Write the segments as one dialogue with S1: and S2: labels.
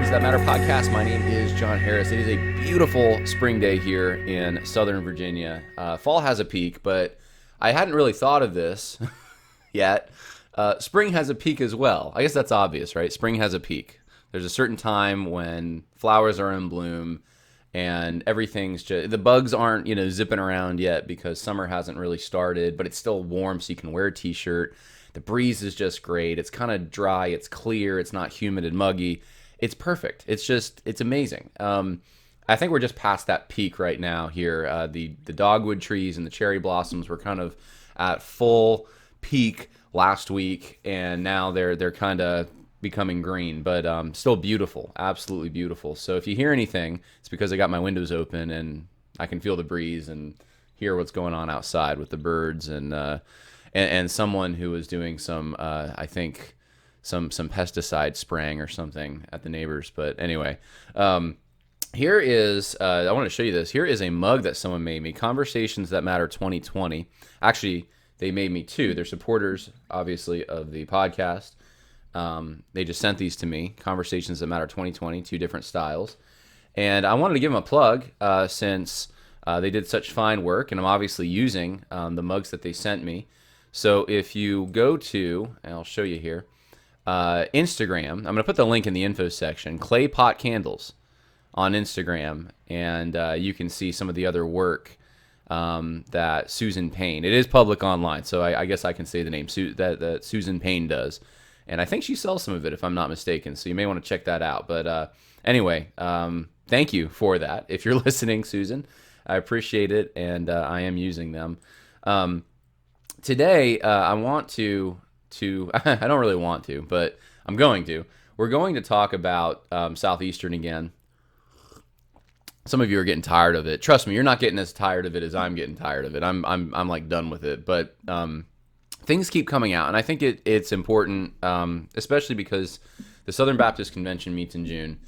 S1: Things That Matter podcast. My name is John Harris. It is a beautiful spring day here in Southern Virginia. Fall has a peak, but I hadn't really thought of this yet. Spring has a peak as well. I guess that's obvious, right? Spring has a peak. There's a certain time when flowers are in bloom and everything's just, the bugs aren't, zipping around yet because summer hasn't really started, but it's still warm so you can wear a t-shirt. The breeze is just great. It's kind of dry. It's clear. It's not humid and muggy. It's perfect. It's amazing. I think we're just past that peak right now here. The dogwood trees and the cherry blossoms were kind of at full peak last week, and now they're kind of becoming green, but still beautiful, absolutely beautiful. So if you hear anything, it's because I got my windows open and I can feel the breeze and hear what's going on outside with the birds and someone who was doing some, I think, some pesticide spraying or something at the neighbors. But anyway, here is, I want to show you this. Here is a mug that someone made me, Conversations That Matter 2020. Actually, they made me two. They're supporters, obviously, of the podcast. They just sent these to me, Conversations That Matter 2020, two different styles. And I wanted to give them a plug since they did such fine work, and I'm obviously using the mugs that they sent me. So if you go to, and I'll show you here, Instagram, I'm going to put the link in the info section, Clay Pot Candles on Instagram, and you can see some of the other work that Susan Payne, it is public online, so I guess I can say the name that Susan Payne does. And I think she sells some of it, if I'm not mistaken, so you may want to check that out. But anyway, thank you for that. If you're listening, Susan, I appreciate it, and I am using them. Today, I want to I don't really want to, but I'm going to. We're going to talk about Southeastern again. Some of you are getting tired of it. Trust me, you're not getting as tired of it as I'm getting tired of it. I'm like done with it. But things keep coming out, and I think it's important, especially because the Southern Baptist Convention meets in June.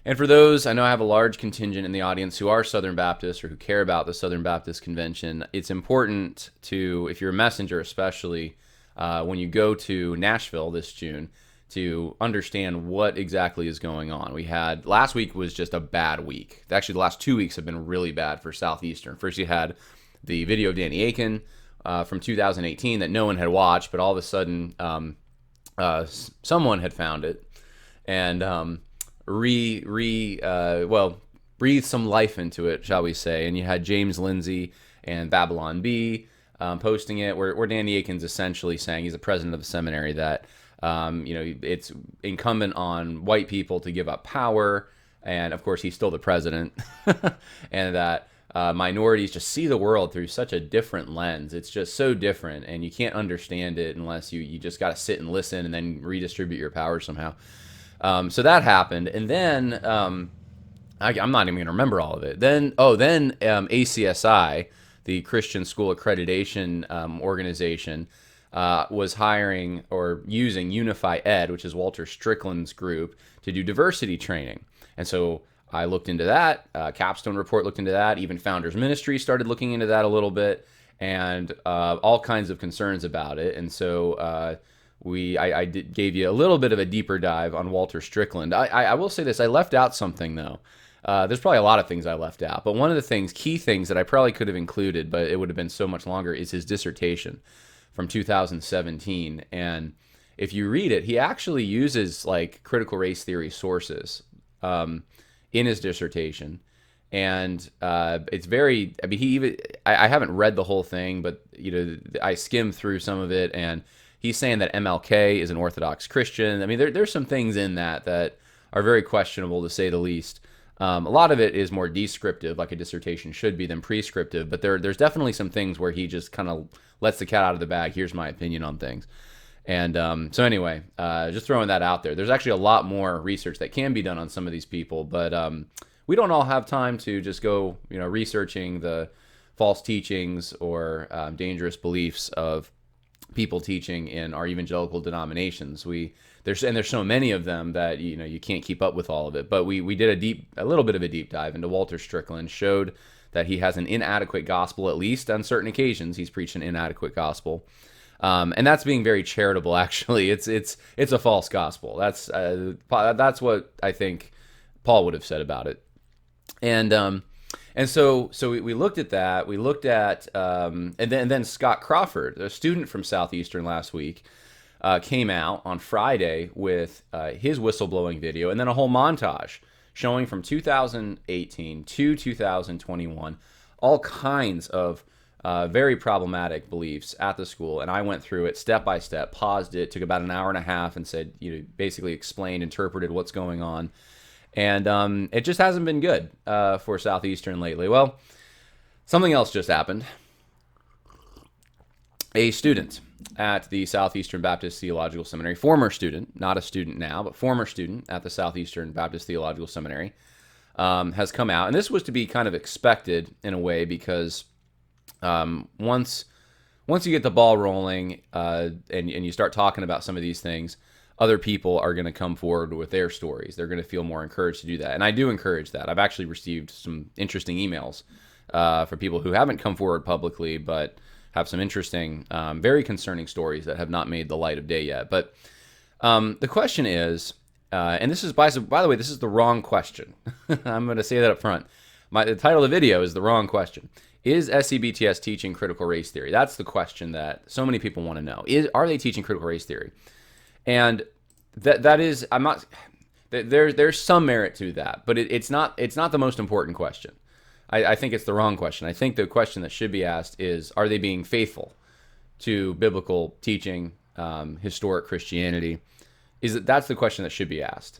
S1: And for those, I know I have a large contingent in the audience who are Southern Baptists or who care about the Southern Baptist Convention. It's important to, if you're a messenger especially, when you go to Nashville this June, to understand what exactly is going on. Last week was just a bad week. Actually, the last 2 weeks have been really bad for Southeastern. First, you had the video of Danny Aiken from 2018 that no one had watched, but all of a sudden, someone had found it and breathed some life into it, shall we say. And you had James Lindsay and Babylon Bee posting it, where Danny Aiken's essentially saying, he's the president of the seminary, that it's incumbent on white people to give up power, and of course he's still the president, and that minorities just see the world through such a different lens. It's just so different, and you can't understand it unless you just got to sit and listen and then redistribute your power somehow. So that happened, and then I'm not even going to remember all of it. Then ACSI, the Christian School Accreditation organization, was hiring or using Unify Ed, which is Walter Strickland's group, to do diversity training. And so I looked into that. Capstone Report looked into that. Even Founders Ministry started looking into that a little bit, and all kinds of concerns about it. And so I gave you a little bit of a deeper dive on Walter Strickland. I will say this. I left out something, though. There's probably a lot of things I left out, but one of the key things that I probably could have included, but it would have been so much longer, is his dissertation from 2017. And if you read it, he actually uses critical race theory sources in his dissertation. And it's very, I haven't read the whole thing, but I skimmed through some of it, and he's saying that MLK is an Orthodox Christian. There's some things in that are very questionable, to say the least. A lot of it is more descriptive, like a dissertation should be, than prescriptive, but there's definitely some things where he just kind of lets the cat out of the bag. Here's my opinion on things. And so anyway, just throwing that out there. There's actually a lot more research that can be done on some of these people, but we don't all have time to just go researching the false teachings or dangerous beliefs of people teaching in our evangelical denominations. There's so many of them that you can't keep up with all of it. But we did a little bit of a deep dive into Walter Strickland, showed that he has an inadequate gospel, at least on certain occasions. He's preached an inadequate gospel. And that's being very charitable. Actually, it's a false gospel. That's what I think Paul would have said about it. And so we looked at that. We looked at and then Scott Crawford, a student from Southeastern last week, came out on Friday with his whistleblowing video, and then a whole montage showing from 2018 to 2021 all kinds of very problematic beliefs at the school. And I went through it step by step, paused it, took about an hour and a half, and said, basically explained, interpreted what's going on. And it just hasn't been good for Southeastern lately. Well, something else just happened. A student at the Southeastern Baptist Theological Seminary, former student, not a student now, but former student at the Southeastern Baptist Theological Seminary, has come out. And this was to be kind of expected in a way, because once you get the ball rolling and you start talking about some of these things, other people are going to come forward with their stories. They're going to feel more encouraged to do that. And I do encourage that. I've actually received some interesting emails from people who haven't come forward publicly, but have some interesting, very concerning stories that have not made the light of day yet. But the question is, and this is, by the way, this is the wrong question. I'm going to say that up front. The title of the video is the wrong question. Is SEBTS teaching critical race theory? That's the question that so many people want to know. Are they teaching critical race theory? And that is, I'm not. There's some merit to that, but it's not the most important question. I think it's the wrong question. I think the question that should be asked is, are they being faithful to biblical teaching, historic Christianity? That's the question that should be asked.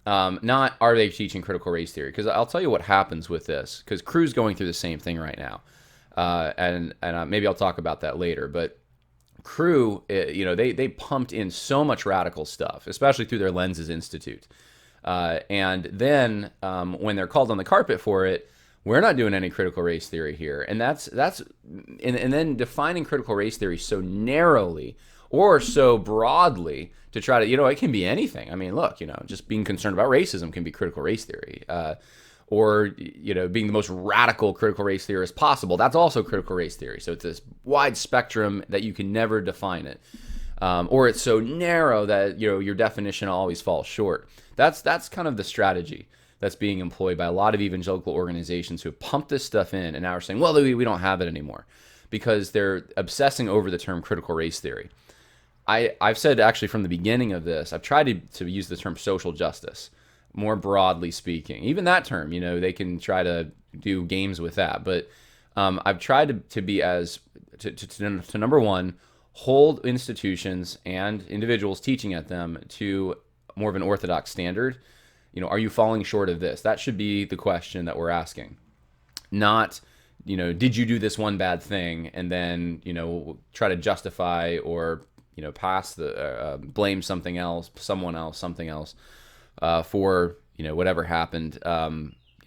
S1: Not, are they teaching critical race theory? Because I'll tell you what happens with this, because Crew's going through the same thing right now. And maybe I'll talk about that later. But Crew, they pumped in so much radical stuff, especially through their Lenses Institute. And then when they're called on the carpet for it, we're not doing any critical race theory here. And and then defining critical race theory so narrowly or so broadly to try to, it can be anything. I mean, look, just being concerned about racism can be critical race theory. Or being the most radical critical race theorist possible, that's also critical race theory. So it's this wide spectrum that you can never define it. Or it's so narrow that your definition always falls short. That's kind of the strategy that's being employed by a lot of evangelical organizations who have pumped this stuff in and now are saying, well, we don't have it anymore, because they're obsessing over the term critical race theory. I've said, actually, from the beginning of this, I've tried to use the term social justice, more broadly speaking. Even that term, they can try to do games with that. But I've tried to be to number one, hold institutions and individuals teaching at them to more of an orthodox standard. Are you falling short of this? That should be the question that we're asking. Not, did you do this one bad thing, and then, try to justify or, pass the, blame something else, someone else, something else, for, whatever happened,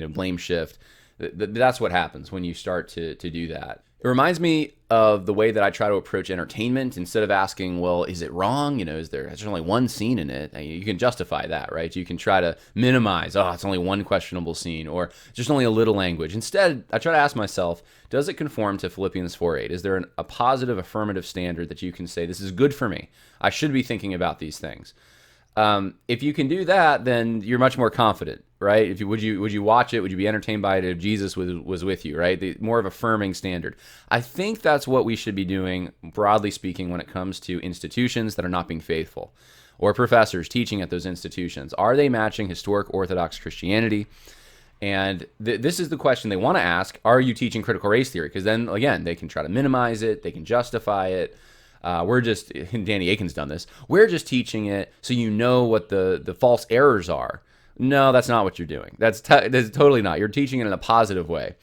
S1: blame shift. That's what happens when you start to do that. It reminds me of the way that I try to approach entertainment. Instead of asking, well, is it wrong? There's only one scene in it. You can justify that, right? You can try to minimize, it's only one questionable scene, or just only a little language. Instead, I try to ask myself, does it conform to Philippians 4:8? Is there a positive affirmative standard that you can say, this is good for me? I should be thinking about these things. If you can do that, then you're much more confident, right? Would you watch it? Would you be entertained by it if Jesus was with you, right? More of affirming standard. I think that's what we should be doing, broadly speaking, when it comes to institutions that are not being faithful, or professors teaching at those institutions. Are they matching historic Orthodox Christianity? And this is the question they want to ask. Are you teaching critical race theory? Because then, again, they can try to minimize it. They can justify it. Danny Akin's done this. We're just teaching it so what the false errors are. No, that's not what you're doing. That's totally not. You're teaching it in a positive way.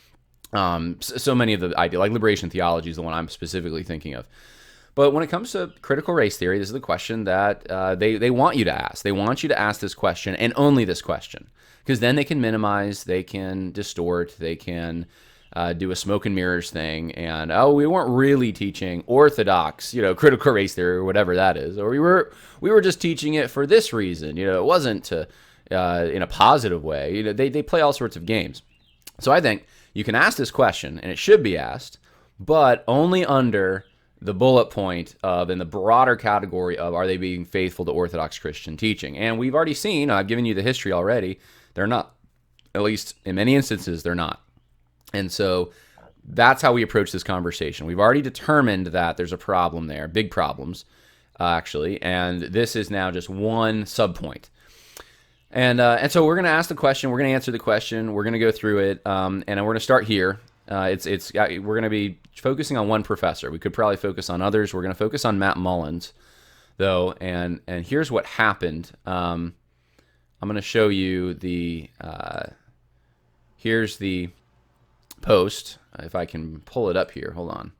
S1: So many of the ideas, like liberation theology is the one I'm specifically thinking of. But when it comes to critical race theory, this is the question that they want you to ask. They want you to ask this question, and only this question, because then they can minimize, they can distort, they can do a smoke and mirrors thing, and we weren't really teaching orthodox, critical race theory or whatever that is, or we were just teaching it for this reason. It wasn't to in a positive way. They play all sorts of games. So I think you can ask this question, and it should be asked, but only under the bullet point of, in the broader category of, are they being faithful to Orthodox Christian teaching? And we've already seen, I've given you the history already, they're not. At least in many instances, they're not. And so that's how we approach this conversation. We've already determined that there's a problem there, big problems, actually, and this is now just one subpoint. And so we're going to ask the question, we're going to answer the question, we're going to go through it, and we're going to start here. We're going to be focusing on one professor. We could probably focus on others. We're going to focus on Matt Mullins, though, and here's what happened. I'm going to show you the here's the post. If I can pull it up here, hold on.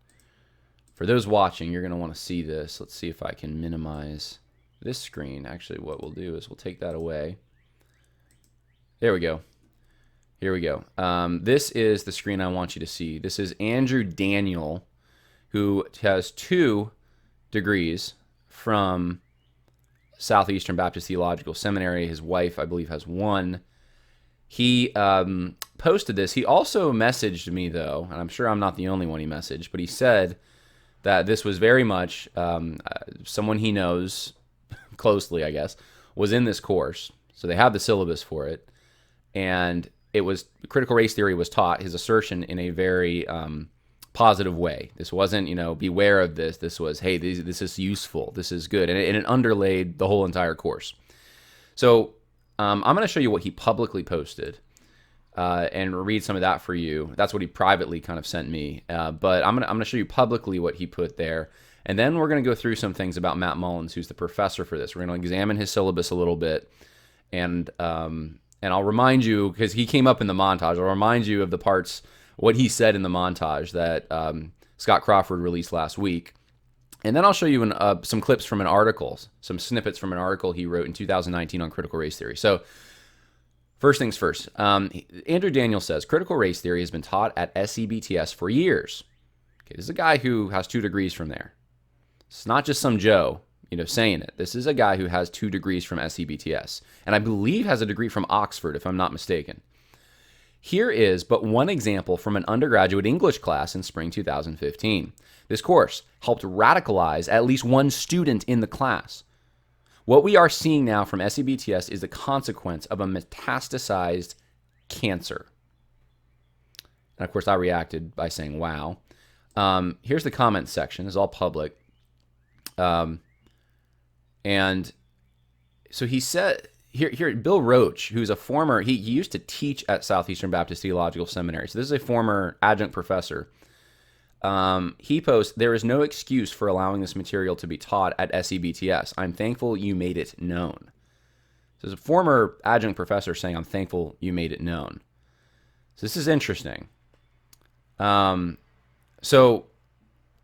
S1: For those watching, you're going to want to see this. Let's see if I can minimize this screen. Actually, what we'll do is we'll take that away. There we go. Here we go. This is the screen I want you to see. This is Andrew Daniel, who has 2 degrees from Southeastern Baptist Theological Seminary. His wife, I believe, has 1. He posted this. He also messaged me, though, and I'm sure I'm not the only one he messaged, but he said that this was very much someone he knows closely, I guess, was in this course. So they have the syllabus for it. And it was, critical race theory was taught, his assertion, in a very positive way. This wasn't, beware of this. This was, hey, this is useful. This is good. And it underlaid the whole entire course. So I'm going to show you what he publicly posted and read some of that for you. That's what he privately kind of sent me. But I'm going to show you publicly what he put there. And then we're going to go through some things about Matt Mullins, who's the professor for this. We're going to examine his syllabus a little bit. And I'll remind you, because he came up in the montage, I'll remind you of the parts, what he said in the montage that Scott Crawford released last week. And then I'll show you some clips from an article, some snippets from an article he wrote in 2019 on critical race theory. So first things first, Andrew Daniel says, critical race theory has been taught at SEBTS for years. Okay, this is a guy who has 2 degrees from there. It's not just some Joe, saying it. This is a guy who has 2 degrees from SEBTS, and I believe has a degree from Oxford, if I'm not mistaken. Here is but one example from an undergraduate English class in spring 2015. This course helped radicalize at least one student in the class. What we are seeing now from SEBTS is the consequence of a metastasized cancer. And of course, I reacted by saying, wow. Here's the comment section. It's all public. And so he said, here, Bill Roach, who's a former, he used to teach at Southeastern Baptist Theological Seminary. So this is a former adjunct professor. He posts, there is no excuse for allowing this material to be taught at SEBTS. I'm thankful you made it known. So there's a former adjunct professor saying, I'm thankful you made it known. So this is interesting. So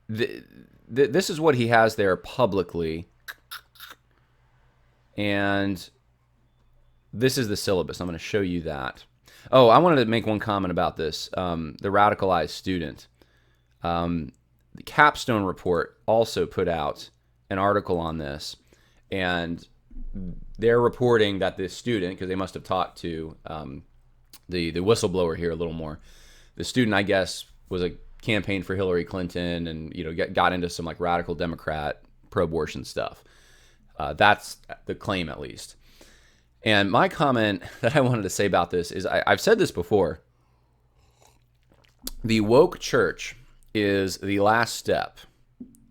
S1: this is what he has there publicly. And this is the syllabus. I'm going to show you that. Oh, I wanted to make one comment about this. The radicalized student. The Capstone Report also put out an article on this. And they're reporting that this student, because they must have talked to the whistleblower here a little more. The student, I guess, was a campaign for Hillary Clinton and got into some like radical Democrat pro-abortion stuff. That's the claim, at least. And my comment that I wanted to say about this is, I've said this before. The woke church is the last step.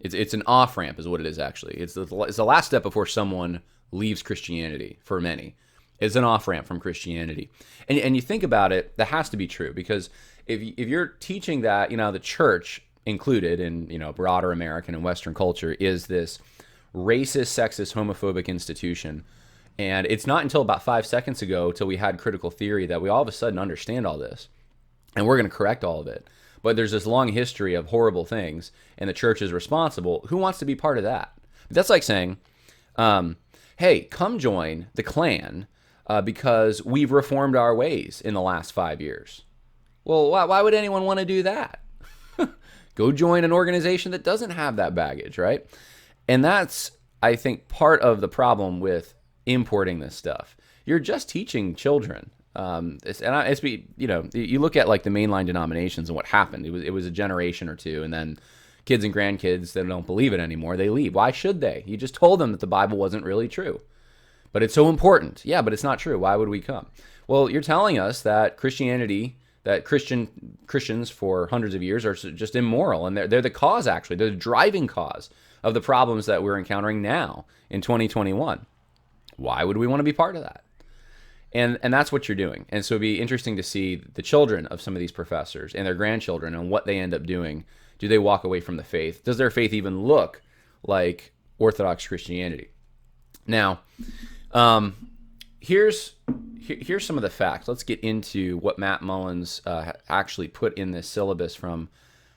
S1: It's an off-ramp is what it is, actually. It's the last step before someone leaves Christianity, for many. It's an off-ramp from Christianity. And you think about it, that has to be true, because if you're teaching that, the church included in, broader American and Western culture is this racist, sexist, homophobic institution. And it's not until about 5 seconds ago, till we had critical theory, that we all of a sudden understand all this. And we're going to correct all of it. But there's this long history of horrible things, and the church is responsible. Who wants to be part of that? That's like saying, hey, come join the Klan because we've reformed our ways in the last 5 years. Well, why would anyone want to do that? Go join an organization that doesn't have that baggage, right? And that's, I think, part of the problem with importing this stuff. You're just teaching children. You look at like the mainline denominations and what happened. It was a generation or two, and then kids and grandkids that don't believe it anymore, they leave. Why should they? You just told them that the Bible wasn't really true. But it's so important. Yeah, but it's not true. Why would we come? Well, you're telling us that Christianity, that Christians for hundreds of years are just immoral, and they're the cause, actually. They're the driving cause of the problems that we're encountering now in 2021. Why would we want to be part of that? And that's what you're doing. And so it'd be interesting to see the children of some of these professors and their grandchildren and what they end up doing. Do they walk away from the faith? Does their faith even look like Orthodox Christianity? Now, here's some of the facts. Let's get into what Matt Mullins actually put in this syllabus from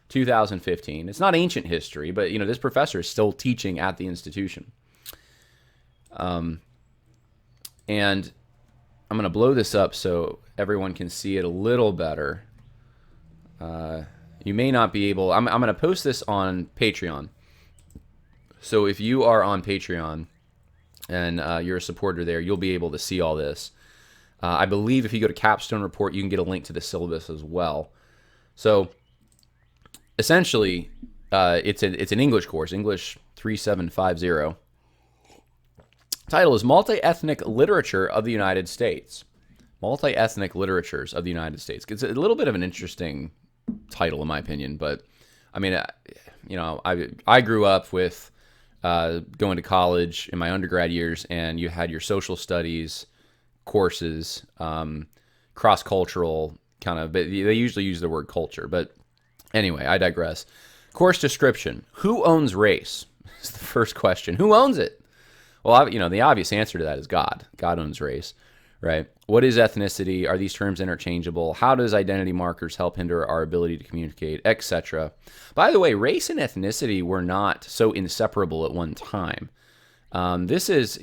S1: 2015. It's not ancient history, but this professor is still teaching at the institution. And I'm going to blow this up so everyone can see it a little better. You may not be able... I'm going to post this on Patreon. So if you are on Patreon and you're a supporter there, you'll be able to see all this. I believe if you go to Capstone Report, you can get a link to the syllabus as well. So essentially, it's an English course, English 3750. Title is Multi-Ethnic Literature of the United States. Multi-Ethnic Literatures of the United States. It's a little bit of an interesting title, in my opinion, but I mean, I grew up with going to college in my undergrad years, and you had your social studies courses, cross-cultural kind of, but they usually use the word culture. But anyway, I digress. Course description. Who owns race? Is the first question. Who owns it? Well, the obvious answer to that is God. God owns race, right? What is ethnicity? Are these terms interchangeable? How does identity markers help hinder our ability to communicate, etc.? By the way, race and ethnicity were not so inseparable at one time. This is,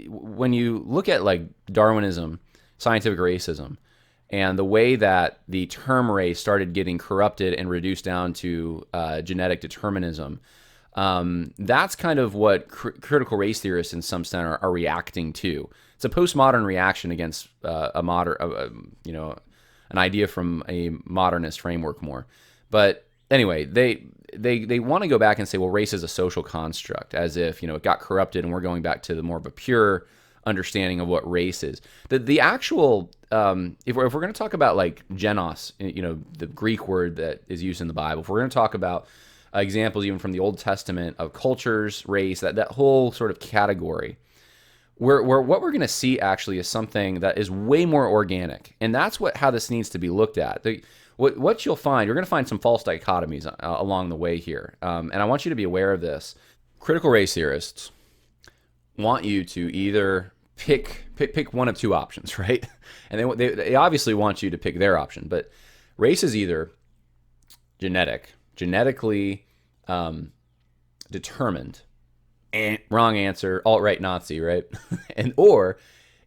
S1: when you look at like Darwinism, scientific racism, and the way that the term race started getting corrupted and reduced down to genetic determinism, that's kind of what critical race theorists in some sense are reacting to. It's a postmodern reaction against an idea from a modernist framework more. But anyway, they want to go back and say, well, race is a social construct, as if it got corrupted, and we're going back to the more of a pure understanding of what race is. The actual if we're going to talk about like genos, the Greek word that is used in the Bible, if we're going to talk about examples even from the Old Testament of cultures, race, that whole sort of category, where what we're going to see actually is something that is way more organic, and that's how this needs to be looked at. What you'll find, you're going to find some false dichotomies along the way here, and I want you to be aware of this. Critical race theorists want you to either pick one of two options, right? And they obviously want you to pick their option, but race is either genetically determined, wrong answer, alt-right Nazi, right? or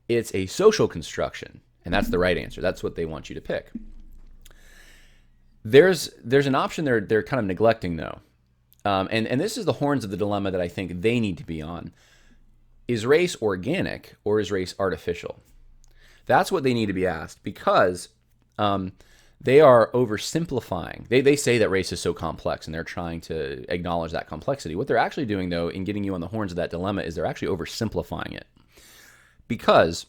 S1: it's a social construction, and that's the right answer. That's what they want you to pick. There's an option they're kind of neglecting though, and this is the horns of the dilemma that I think they need to be on. Is race organic or is race artificial? That's what they need to be asked, because they are oversimplifying. They say that race is so complex, and they're trying to acknowledge that complexity. What they're actually doing, though, in getting you on the horns of that dilemma, is they're actually oversimplifying it. Because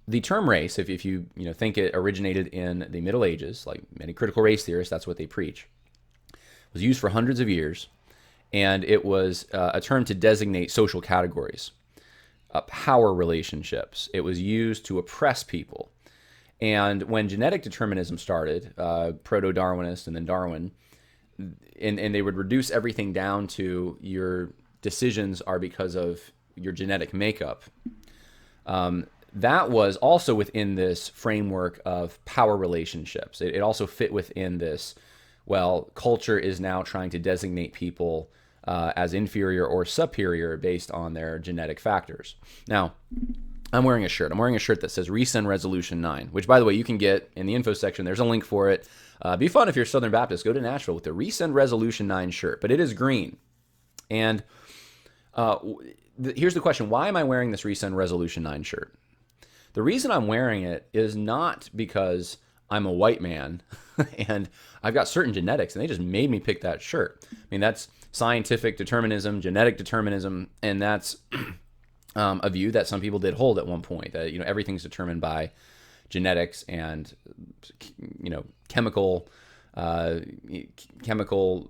S1: the term race, if you think it originated in the Middle Ages, like many critical race theorists, that's what they preach, was used for hundreds of years, and it was a term to designate social categories, power relationships. It was used to oppress people. And when genetic determinism started, proto-Darwinist and then Darwin, and they would reduce everything down to your decisions are because of your genetic makeup, that was also within this framework of power relationships. It also fit within this, well, culture is now trying to designate people as inferior or superior based on their genetic factors. Now, I'm wearing a shirt. I'm wearing a shirt that says Resend Resolution 9, which, by the way, you can get in the info section. There's a link for it. Be fun if you're Southern Baptist. Go to Nashville with the Resend Resolution 9 shirt, but it is green. And here's the question. Why am I wearing this Resend Resolution 9 shirt? The reason I'm wearing it is not because I'm a white man and I've got certain genetics and they just made me pick that shirt. I mean, that's scientific determinism, genetic determinism, and that's a view that some people did hold at one point, that, everything's determined by genetics and, chemical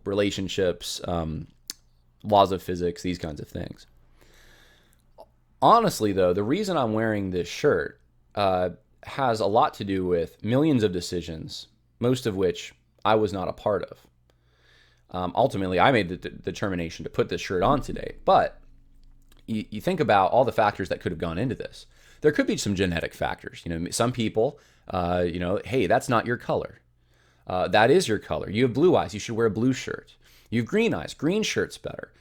S1: relationships, laws of physics, these kinds of things. Honestly, though, the reason I'm wearing this shirt has a lot to do with millions of decisions, most of which I was not a part of. Ultimately, I made the determination to put this shirt on today. But you think about all the factors that could have gone into this. There could be some genetic factors. Some people, hey, that's not your color. That is your color. You have blue eyes. You should wear a blue shirt. You have green eyes. Green shirt's better.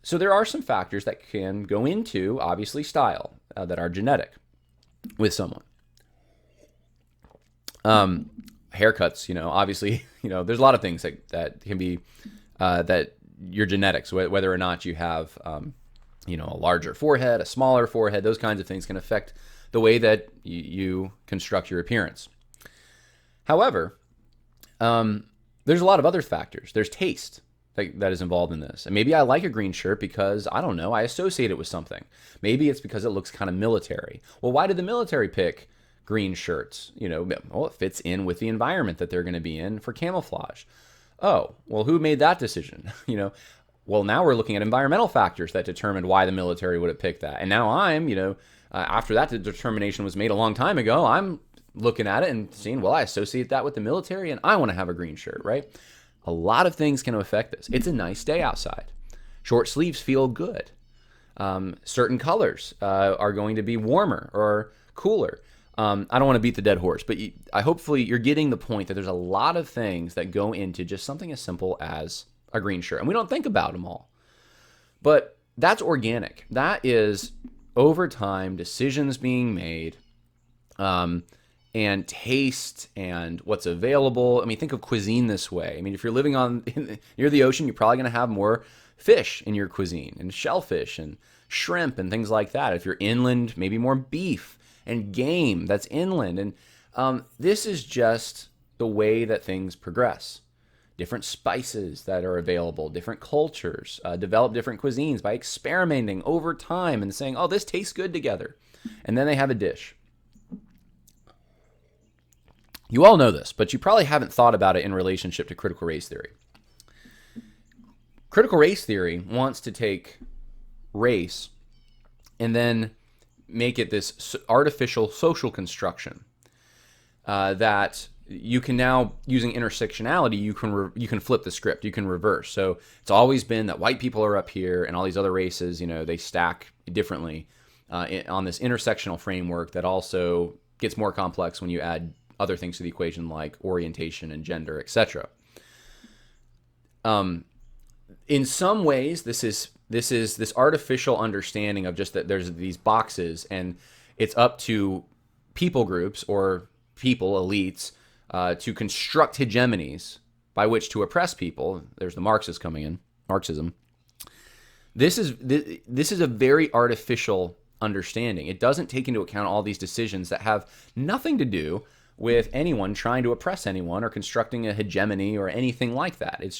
S1: So there are some factors that can go into, obviously, style that are genetic with someone. Haircuts, obviously, there's a lot of things that can be, that your genetics, whether or not you have, a larger forehead, a smaller forehead, those kinds of things can affect the way that you construct your appearance. However, there's a lot of other factors. There's taste that is involved in this. And maybe I like a green shirt because, I don't know, I associate it with something. Maybe it's because it looks kind of military. Well, why did the military pick green shirts? Well, it fits in with the environment that they're going to be in for camouflage. Oh, well, who made that decision? Well, now we're looking at environmental factors that determined why the military would have picked that. And now I'm, after that determination was made a long time ago, I'm looking at it and seeing, well, I associate that with the military and I want to have a green shirt, right? A lot of things can affect this. It's a nice day outside. Short sleeves feel good. Certain colors are going to be warmer or cooler. I don't want to beat the dead horse, but hopefully you're getting the point that there's a lot of things that go into just something as simple as a green shirt. And we don't think about them all. But that's organic. That is, over time, decisions being made, and taste and what's available. I mean, think of cuisine this way. I mean, if you're living near the ocean, you're probably going to have more fish in your cuisine, and shellfish and shrimp and things like that. If you're inland, maybe more beef and game that's inland. And this is just the way that things progress. Different spices that are available, different cultures develop different cuisines by experimenting over time and saying, oh, this tastes good together. And then they have a dish. You all know this, but you probably haven't thought about it in relationship to critical race theory. Critical race theory wants to take race and then make it this artificial social construction that you can now, using intersectionality, you can flip the script, you can reverse. So it's always been that white people are up here and all these other races, they stack differently on this intersectional framework that also gets more complex when you add other things to the equation like orientation and gender, etc. In some ways, this is this artificial understanding of just that there's these boxes and it's up to people groups or people, elites, to construct hegemonies by which to oppress people. There's the Marxists coming in, Marxism. This is a very artificial understanding. It doesn't take into account all these decisions that have nothing to do with anyone trying to oppress anyone or constructing a hegemony or anything like that. It's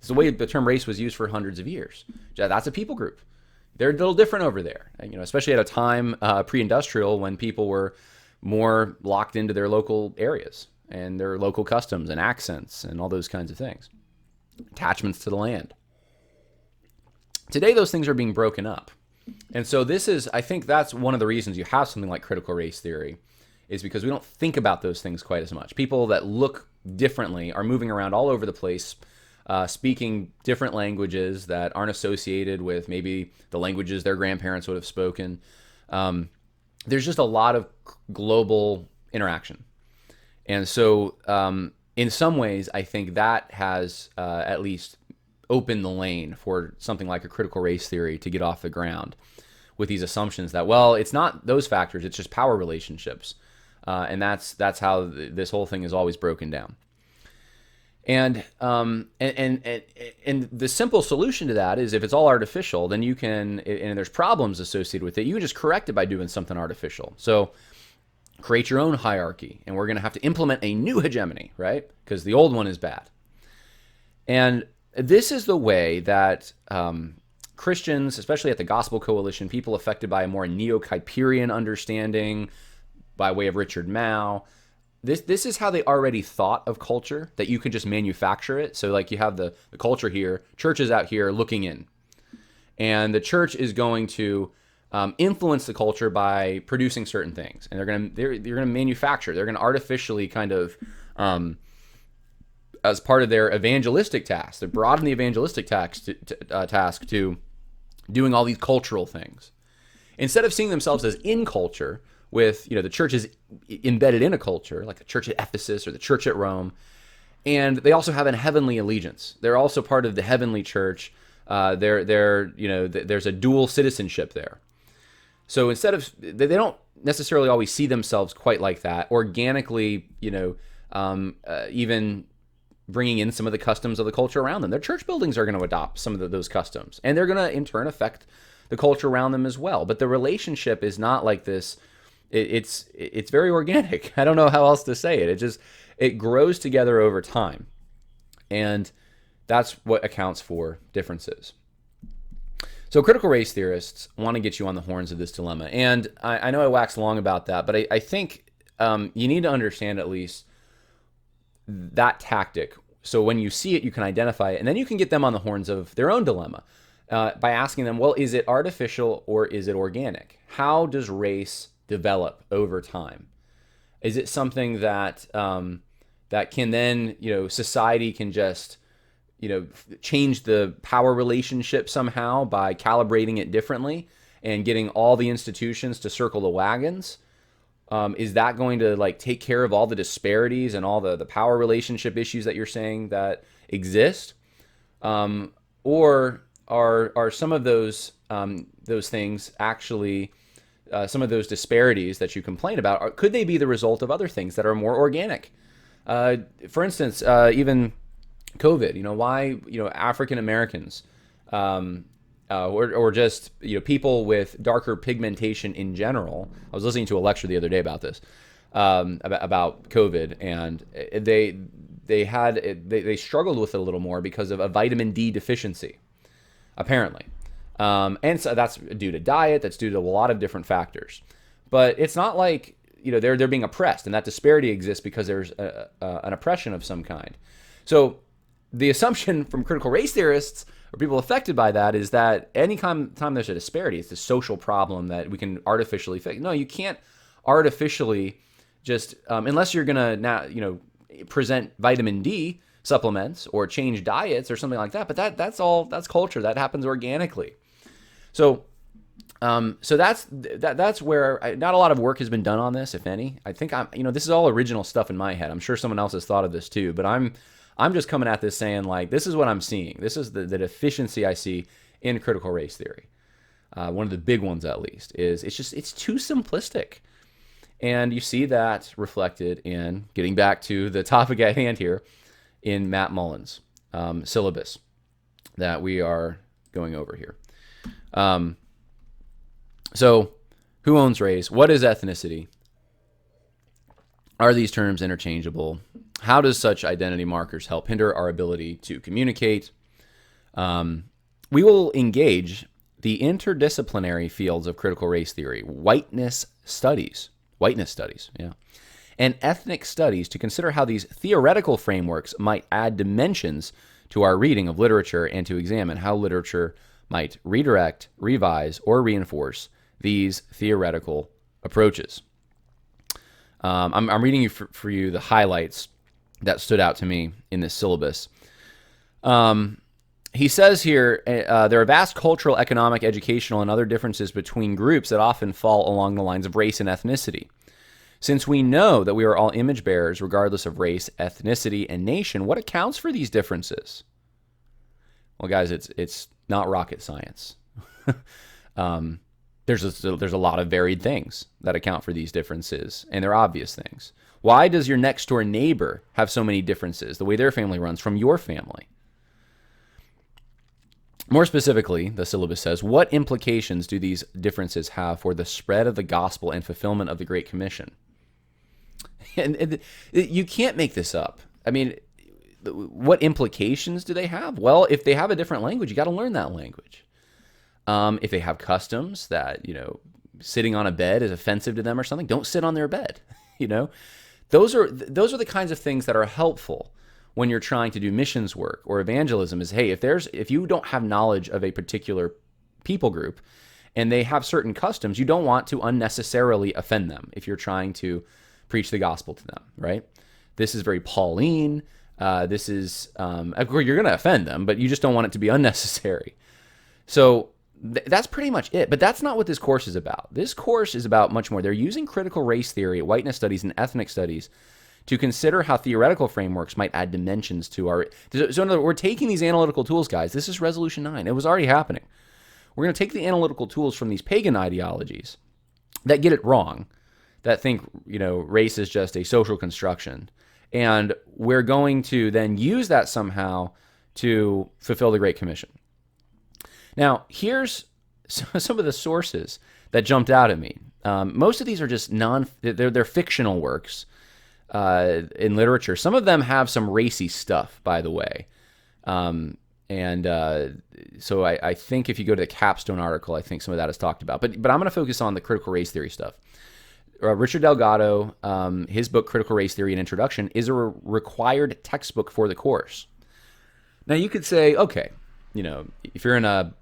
S1: the way the term race was used for hundreds of years. That's a people group. They're a little different over there, especially at a time pre-industrial when people were more locked into their local areas and their local customs and accents and all those kinds of things. Attachments to the land. Today, those things are being broken up. And so I think that's one of the reasons you have something like critical race theory, is because we don't think about those things quite as much. People that look differently are moving around all over the place, speaking different languages that aren't associated with maybe the languages their grandparents would have spoken. There's just a lot of global interaction. And so in some ways, I think that has at least opened the lane for something like a critical race theory to get off the ground with these assumptions that, well, it's not those factors, it's just power relationships. And that's how this whole thing is always broken down. And the simple solution to that is, if it's all artificial, then you can, and there's problems associated with it, you can just correct it by doing something artificial. So create your own hierarchy, and we're going to have to implement a new hegemony, right? Because the old one is bad. And this is the way that Christians, especially at the Gospel Coalition, people affected by a more neo-Kuyperian understanding by way of Richard Mouw, this is how they already thought of culture, that you can just manufacture it. So like you have the culture here, church is out here looking in. And the church is going to influence the culture by producing certain things. And they're going to manufacture. They're going to artificially kind of, as part of their evangelistic task, to broaden the evangelistic task to doing all these cultural things. Instead of seeing themselves as in culture, with, the church is embedded in a culture, like the church at Ephesus or the church at Rome, and they also have a heavenly allegiance. They're also part of the heavenly church. There's a dual citizenship there. So instead of, they don't necessarily always see themselves quite like that, organically, even bringing in some of the customs of the culture around them. Their church buildings are going to adopt some of those customs, and they're going to in turn affect the culture around them as well. But the relationship is not like this. It's very organic. I don't know how else to say it. It grows together over time, and that's what accounts for differences. So critical race theorists want to get you on the horns of this dilemma, and I know I waxed long about that, but I think you need to understand at least that tactic. So when you see it, you can identify it, and then you can get them on the horns of their own dilemma by asking them, well, is it artificial or is it organic? How does race develop over time? Is it something that that can then, society can just, change the power relationship somehow by calibrating it differently and getting all the institutions to circle the wagons? Is that going to take care of all the disparities and all the power relationship issues that you're saying that exist? Or are some of those things actually, some of those disparities that you complain about, could they be the result of other things that are more organic? For instance, even COVID, why, African Americans, or just, people with darker pigmentation in general. I was listening to a lecture the other day about this, about COVID, and they struggled with it a little more because of a vitamin D deficiency, apparently. And so that's due to diet, that's due to a lot of different factors. But it's not like, they're being oppressed, and that disparity exists because there's an oppression of some kind. So the assumption from critical race theorists or people affected by that is that any time there's a disparity, it's a social problem that we can artificially fix. No, you can't artificially just, unless you're going to now, present vitamin D supplements or change diets or something like that. But that's culture. That happens organically. So that's where not a lot of work has been done on this, if any. I think this is all original stuff in my head. I'm sure someone else has thought of this too, but I'm just coming at this saying this is what I'm seeing. This is the deficiency I see in critical race theory. One of the big ones, at least, is it's too simplistic. And you see that reflected in, getting back to the topic at hand here, in Matt Mullen's syllabus that we are going over here. So, who owns race? What is ethnicity? Are these terms interchangeable? How does such identity markers help hinder our ability to communicate? We will engage the interdisciplinary fields of critical race theory, whiteness studies, and ethnic studies to consider how these theoretical frameworks might add dimensions to our reading of literature and to examine how literature might redirect, revise, or reinforce these theoretical approaches. I'm reading you for you the highlights that stood out to me in this syllabus. He says here, there are vast cultural, economic, educational, and other differences between groups that often fall along the lines of race and ethnicity. Since we know that we are all image bearers regardless of race, ethnicity, and nation, what accounts for these differences? Well, guys, it's not rocket science. There's a lot of varied things that account for these differences, and they're obvious things. Why does your next door neighbor have so many differences, the way their family runs, from your family? More specifically, the syllabus says, what implications do these differences have for the spread of the gospel and fulfillment of the Great Commission? And you can't make this up. I mean, what implications do they have? Well, if they have a different language, you got to learn that language. If they have customs that, sitting on a bed is offensive to them or something, don't sit on their bed. Those are the kinds of things that are helpful when you're trying to do missions work or evangelism. Is, hey, if you don't have knowledge of a particular people group and they have certain customs, you don't want to unnecessarily offend them if you're trying to preach the gospel to them, right? This is very Pauline. This is, of course, you're going to offend them, but you just don't want it to be unnecessary. So that's pretty much it. But that's not what this course is about. This course is about much more. They're using critical race theory, whiteness studies, and ethnic studies to consider how theoretical frameworks might add dimensions to our... So in other words, we're taking these analytical tools, guys. This is Resolution 9. It was already happening. We're going to take the analytical tools from these pagan ideologies that get it wrong, that think, race is just a social construction. And we're going to then use that somehow to fulfill the Great Commission. Now, here's some of the sources that jumped out at me. Most of these are just they're fictional works in literature. Some of them have some racy stuff, by the way. So I think if you go to the capstone article, I think some of that is talked about. But I'm going to focus on the critical race theory stuff. Richard Delgado, his book, Critical Race Theory and Introduction, is a required textbook for the course. Now, you could say, okay, if you're in a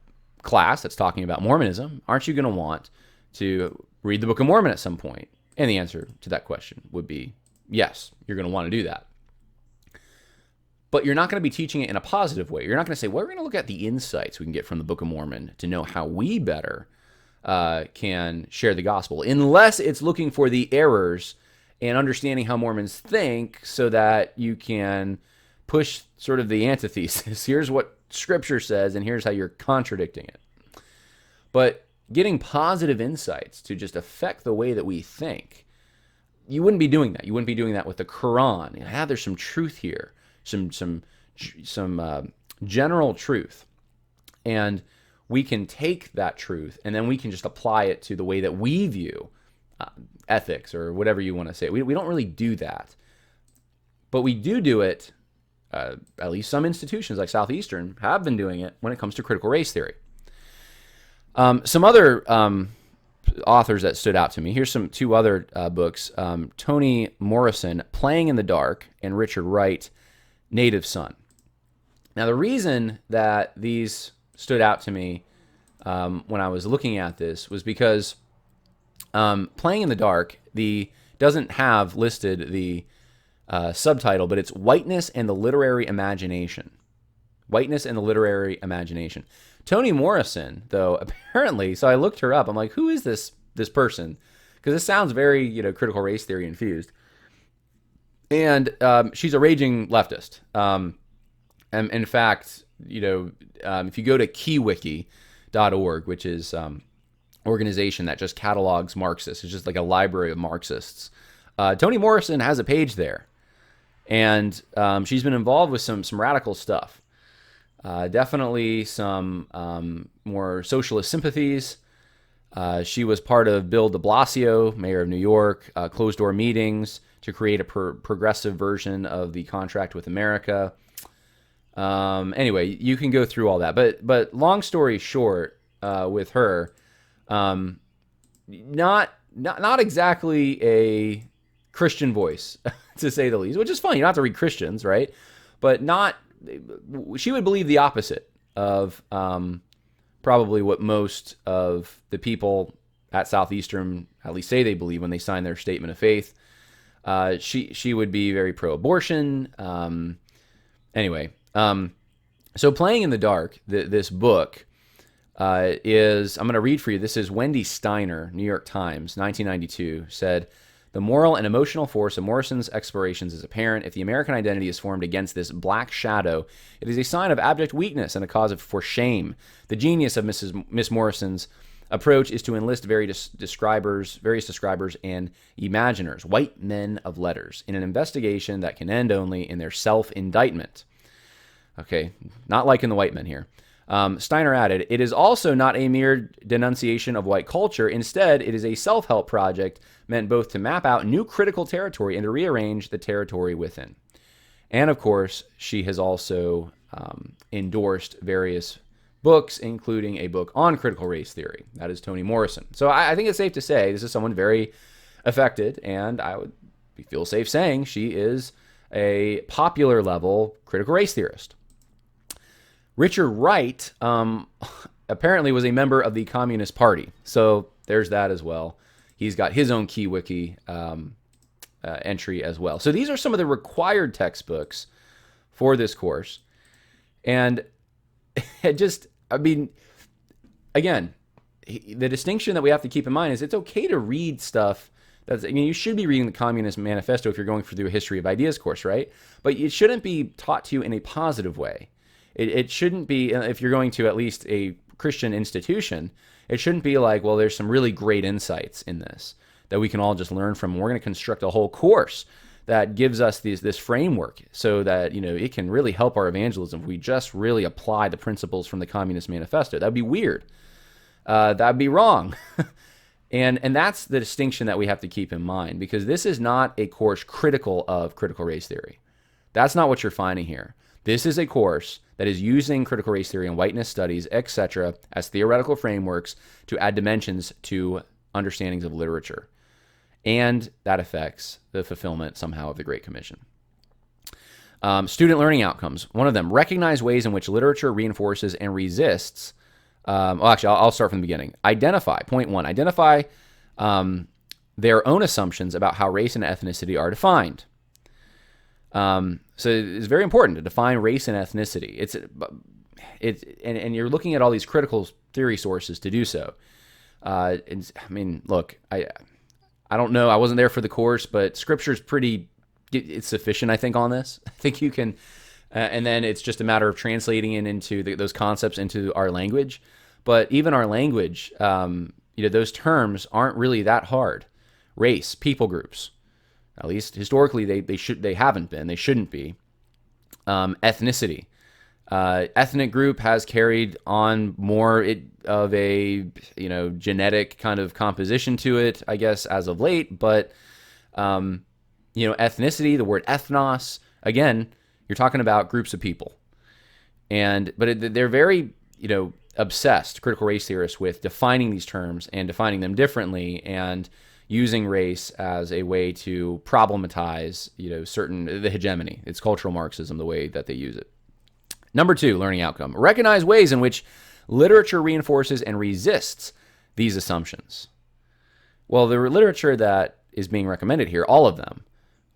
S1: class that's talking about Mormonism, aren't you going to want to read the Book of Mormon at some point? And the answer to that question would be yes, you're going to want to do that. But you're not going to be teaching it in a positive way. You're not going to say, well, we're going to look at the insights we can get from the Book of Mormon to know how we better can share the gospel, unless it's looking for the errors and understanding how Mormons think so that you can push sort of the antithesis. Here's what Scripture says, and here's how you're contradicting it. But getting positive insights to just affect the way that we think, you wouldn't be doing that. You wouldn't be doing that with the Quran. There's some truth here, some general truth, and we can take that truth and then we can just apply it to the way that we view ethics or whatever you want to say. We don't really do that, but we do it. At least some institutions like Southeastern have been doing it when it comes to critical race theory. Some other authors that stood out to me. Here's two other books. Toni Morrison, Playing in the Dark, and Richard Wright, Native Son. Now, the reason that these stood out to me when I was looking at this was because Playing in the Dark doesn't have listed the subtitle, but it's Whiteness and the Literary Imagination. Whiteness and the Literary Imagination. Toni Morrison, though, apparently, so I looked her up. I'm like, who is this person? Because this sounds very, critical race theory infused. And she's a raging leftist. And in fact, if you go to keywiki.org, which is organization that just catalogs Marxists, it's just like a library of Marxists. Toni Morrison has a page there. And she's been involved with some radical stuff. Definitely some more socialist sympathies. She was part of Bill de Blasio, mayor of New York, closed-door meetings to create a progressive version of the contract with America. Anyway, you can go through all that. But long story short, with her, not exactly a Christian voice, to say the least, which is fine. You don't have to read Christians, right? But she would believe the opposite of probably what most of the people at Southeastern at least say they believe when they sign their statement of faith. She would be very pro-abortion. Anyway, so Playing in the Dark, this book is, I'm going to read for you. This is Wendy Steiner, New York Times, 1992, said, "The moral and emotional force of Morrison's explorations is apparent. If the American identity is formed against this black shadow, it is a sign of abject weakness and a cause for shame. The genius of Miss Morrison's approach is to enlist various describers and imaginers, white men of letters, in an investigation that can end only in their self-indictment." Okay, not liking the white men here. Steiner added, "It is also not a mere denunciation of white culture. Instead, it is a self-help project meant both to map out new critical territory and to rearrange the territory within." And of course, she has also endorsed various books, including a book on critical race theory. That is Toni Morrison. So I think it's safe to say this is someone very affected, and I would feel safe saying she is a popular level critical race theorist. Richard Wright apparently was a member of the Communist Party. So there's that as well. He's got his own KeyWiki entry as well. So these are some of the required textbooks for this course. And again, the distinction that we have to keep in mind is it's okay to read stuff. You should be reading the Communist Manifesto if you're going through a History of Ideas course, right? But it shouldn't be taught to you in a positive way. It shouldn't be, if you're going to at least a Christian institution, it shouldn't be like, well, there's some really great insights in this that we can all just learn from. We're going to construct a whole course that gives us this framework so that, it can really help our evangelism if we just really apply the principles from the Communist Manifesto. That'd be weird. That'd be wrong. And that's the distinction that we have to keep in mind, because this is not a course critical of critical race theory. That's not what you're finding here. This is a course that is using critical race theory and whiteness studies, etc., as theoretical frameworks to add dimensions to understandings of literature. And that affects the fulfillment somehow of the Great Commission. Student learning outcomes. One of them, recognize ways in which literature reinforces and resists. I'll start from the beginning. Point one, identify their own assumptions about how race and ethnicity are defined. So it's very important to define race and ethnicity. And you're looking at all these critical theory sources to do so. Look, I don't know. I wasn't there for the course, but Scripture's it's sufficient, I think, on this. I think you can, and then it's just a matter of translating it into those concepts into our language. But even our language, those terms aren't really that hard. Race, people groups. At least historically, they haven't been. They shouldn't be. Ethnicity, ethnic group has carried on more of a genetic kind of composition to it, I guess, as of late. But ethnicity, the word ethnos, again, you're talking about groups of people, but they're very obsessed, critical race theorists, with defining these terms and defining them differently and using race as a way to problematize, the hegemony. It's cultural Marxism, the way that they use it. Number two, learning outcome. Recognize ways in which literature reinforces and resists these assumptions. Well, the literature that is being recommended here, all of them,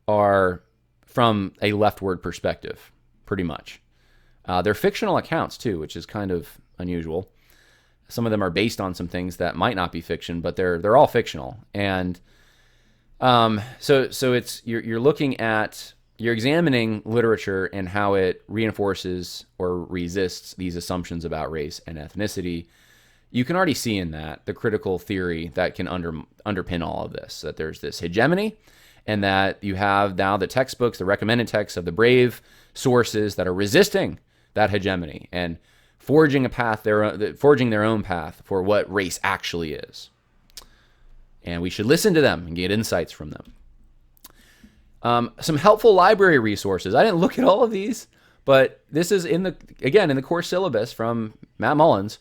S1: are from a leftward perspective, pretty much. They're fictional accounts, too, which is kind of unusual. Some of them are based on some things that might not be fiction, but they're all fictional. And so it's you're examining literature and how it reinforces or resists these assumptions about race and ethnicity. You can already see in that the critical theory that can underpin all of this, that there's this hegemony, and that you have now the textbooks, the recommended texts of the brave sources that are resisting that hegemony and forging their own path for what race actually is. And we should listen to them and get insights from them. Some helpful library resources. I didn't look at all of these, but this is in the course syllabus from Matt Mullins.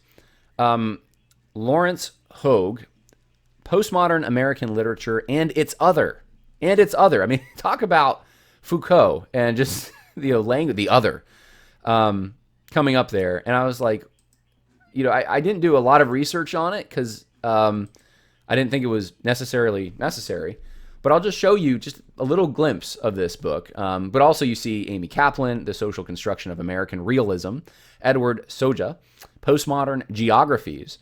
S1: Lawrence Hogue, Postmodern American Literature and Its Other. I mean, talk about Foucault and just language, the other. Coming up there, and I was like, I didn't do a lot of research on it because I didn't think it was necessarily necessary, but I'll just show you just a little glimpse of this book. But also you see Amy Kaplan, The Social Construction of American Realism, Edward Soja, Postmodern Geographies.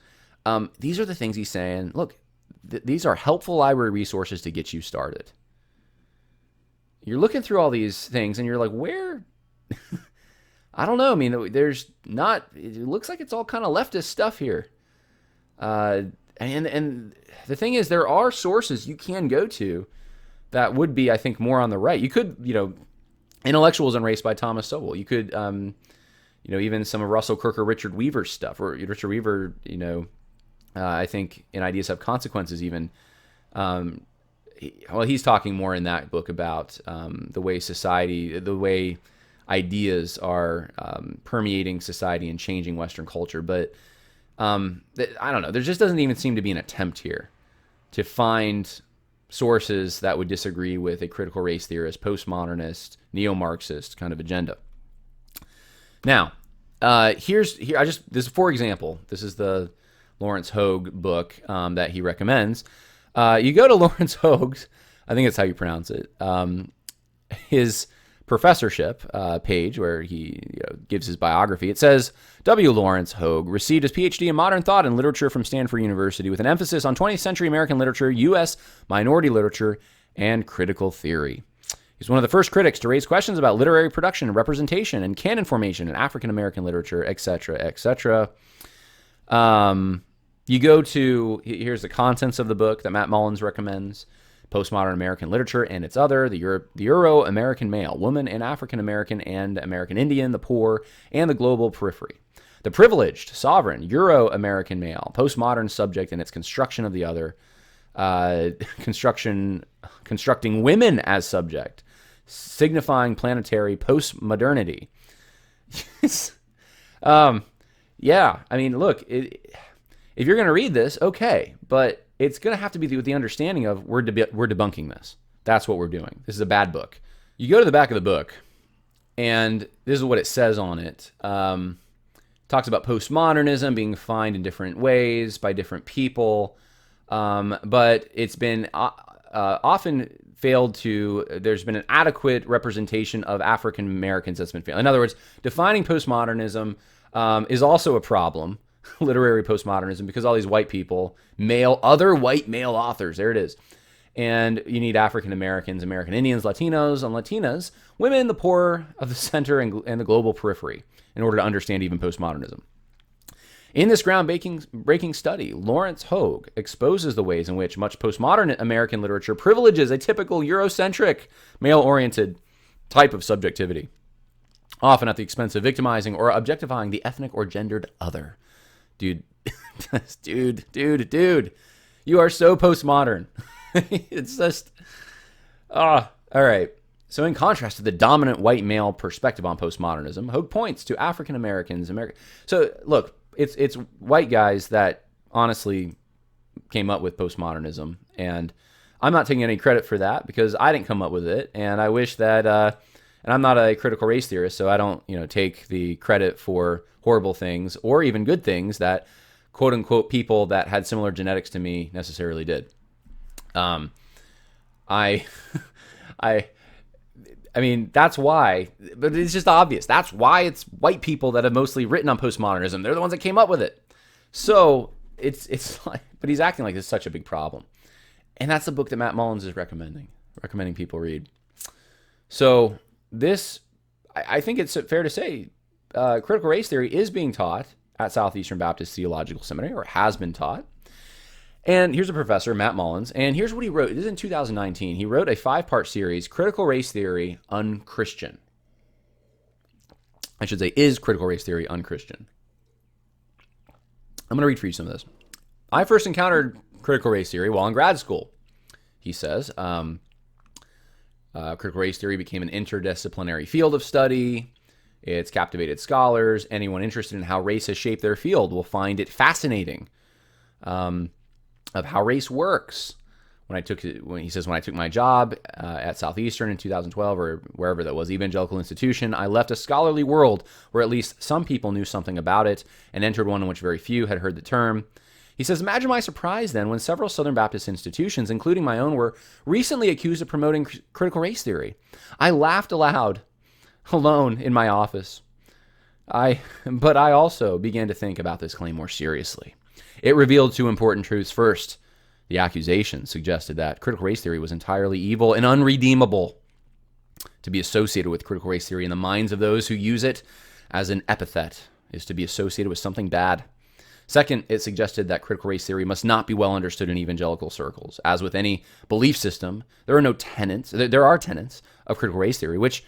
S1: These are the things he's saying, look, these are helpful library resources to get you started. You're looking through all these things and you're like, where... I don't know. I mean, it looks like it's all kind of leftist stuff here. And the thing is, there are sources you can go to that would be, I think, more on the right. You could, Intellectuals and Race by Thomas Sowell. You could, even some of Russell Kirk or Richard Weaver's stuff. Or Richard Weaver, I think in Ideas Have Consequences even, he's talking more in that book about the way ideas are permeating society and changing Western culture. But I don't know. There just doesn't even seem to be an attempt here to find sources that would disagree with a critical race theorist, postmodernist, neo-Marxist kind of agenda. Now, this is for example. This is the Lawrence Hogue book that he recommends. You go to Lawrence Hogue's, I think that's how you pronounce it, his professorship page where he gives his biography. It says, W. Lawrence Hogue received his PhD in modern thought and literature from Stanford University with an emphasis on 20th century American literature, U.S. minority literature, and critical theory. He's one of the first critics to raise questions about literary production and representation and canon formation in African American literature, etc., etc. You go to, here's the contents of the book that Matt Mullins recommends: Postmodern American Literature and Its Other, the Euro-American Male, Woman and African American and American Indian, the Poor, and the Global Periphery. The Privileged, Sovereign, Euro-American Male, Postmodern Subject and Its Construction of the Other, Constructing Women as Subject, Signifying Planetary Postmodernity. Yeah, I mean, look, if you're going to read this, okay, but it's going to have to be with the understanding of we're debunking this. That's what we're doing. This is a bad book. You go to the back of the book, and this is what it says on it. Talks about postmodernism being defined in different ways by different people, but it's been often failed to, there's been an adequate representation of African Americans that's been failed. In other words, defining postmodernism is also a problem, literary postmodernism, because all these white people, other white male authors, there it is. And you need African Americans, American Indians, Latinos, and Latinas, women, the poor of the center and the global periphery, in order to understand even postmodernism. In this groundbreaking study, Lawrence Hogue exposes the ways in which much postmodern American literature privileges a typical Eurocentric, male-oriented type of subjectivity, often at the expense of victimizing or objectifying the ethnic or gendered other. Dude, dude, you are so postmodern. It's just, all right. So in contrast to the dominant white male perspective on postmodernism, Hogue points to African Americans, So look, it's white guys that honestly came up with postmodernism, and I'm not taking any credit for that because I didn't come up with it, and I wish that, and I'm not a critical race theorist, so I don't, take the credit for horrible things or even good things that quote unquote people that had similar genetics to me necessarily did. I mean, that's why, but it's just obvious. That's why it's white people that have mostly written on postmodernism. They're the ones that came up with it. So it's like, but he's acting like it's such a big problem. And that's the book that Matt Mullins is recommending people read. So this, I think it's fair to say, critical race theory is being taught at Southeastern Baptist Theological Seminary, or has been taught. And here's a professor, Matt Mullins, and here's what he wrote. This is in 2019. He wrote a 5-part series, Critical Race Theory Unchristian. I should say, is critical race theory unchristian? I'm going to read for you some of this. I first encountered critical race theory while in grad school, he says. Critical race theory became an interdisciplinary field of study. It's captivated scholars. Anyone interested in how race has shaped their field will find it fascinating. Of how race works. When I took my job at Southeastern in 2012, or wherever that was, evangelical institution, I left a scholarly world where at least some people knew something about it and entered one in which very few had heard the term. He says, imagine my surprise then when several Southern Baptist institutions, including my own, were recently accused of promoting critical race theory. I laughed aloud, alone in my office. But I also began to think about this claim more seriously. It revealed two important truths. First, the accusation suggested that critical race theory was entirely evil and unredeemable. To be associated with critical race theory in the minds of those who use it as an epithet is to be associated with something bad. Second, it suggested that critical race theory must not be well understood in evangelical circles. As with any belief system, there are tenets of critical race theory, which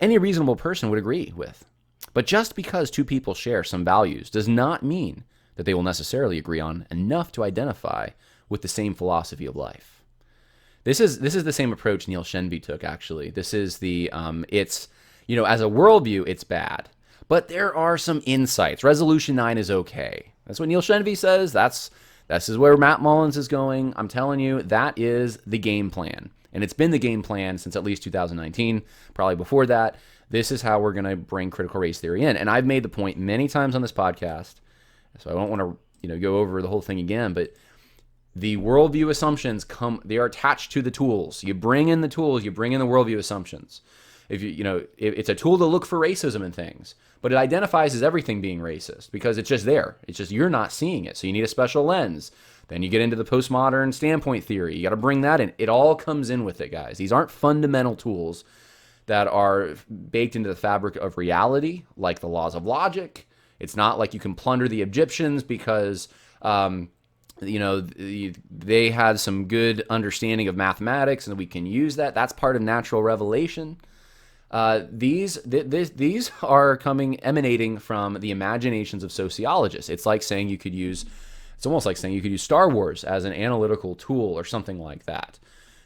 S1: any reasonable person would agree with. But just because two people share some values does not mean that they will necessarily agree on enough to identify with the same philosophy of life. This is the same approach Neil Shenvi took, actually. This is the, it's, as a worldview, it's bad. But there are some insights. Resolution 9 is okay. That's what Neil Shenvi says. This is where Matt Mullins is going. I'm telling you, that is the game plan. And it's been the game plan since at least 2019, probably before that. This is how we're going to bring critical race theory in. And I've made the point many times on this podcast, so I don't want to go over the whole thing again, but the worldview assumptions they are attached to the tools. You bring in the tools, you bring in the worldview assumptions. If it's a tool to look for racism in things, but it identifies as everything being racist because it's just there. It's just you're not seeing it. So you need a special lens. Then you get into the postmodern standpoint theory. You got to bring that in. It all comes in with it, guys. These aren't fundamental tools that are baked into the fabric of reality, like the laws of logic. It's not like you can plunder the Egyptians because they had some good understanding of mathematics and we can use that. That's part of natural revelation. These are emanating from the imaginations of sociologists. It's almost like saying you could use Star Wars as an analytical tool or something like that.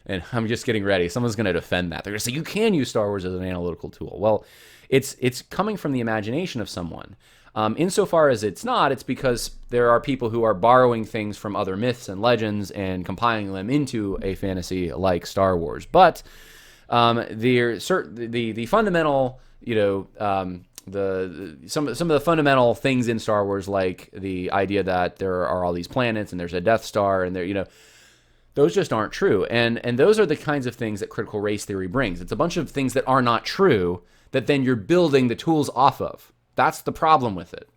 S1: And I'm just getting ready. Someone's going to defend that. They're going to say you can use Star Wars as an analytical tool. Well, it's coming from the imagination of someone. Insofar as it's not, it's because there are people who are borrowing things from other myths and legends and compiling them into a fantasy like Star Wars. But the fundamental, some of the fundamental things in Star Wars, like the idea that there are all these planets and there's a Death Star, and those just aren't true. And those are the kinds of things that critical race theory brings. It's a bunch of things that are not true that then you're building the tools off of. That's the problem with it.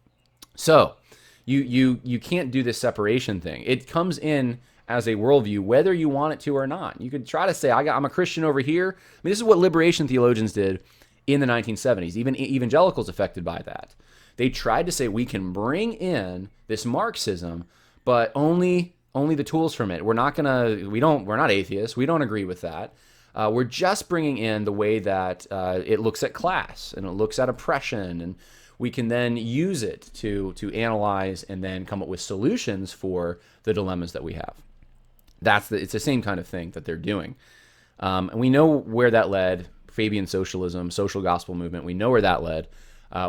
S1: So you can't do this separation thing. It comes in as a worldview, whether you want it to or not. You could try to say, I'm a Christian over here. I mean, this is what liberation theologians did in the 1970s. Even evangelicals affected by that. They tried to say we can bring in this Marxism, but only the tools from it. We're not atheists. We don't agree with that. We're just bringing in the way that it looks at class and it looks at oppression, and we can then use it to analyze and then come up with solutions for the dilemmas that we have. It's the same kind of thing that they're doing. And we know where that led. Fabian socialism, social gospel movement. We know where that led.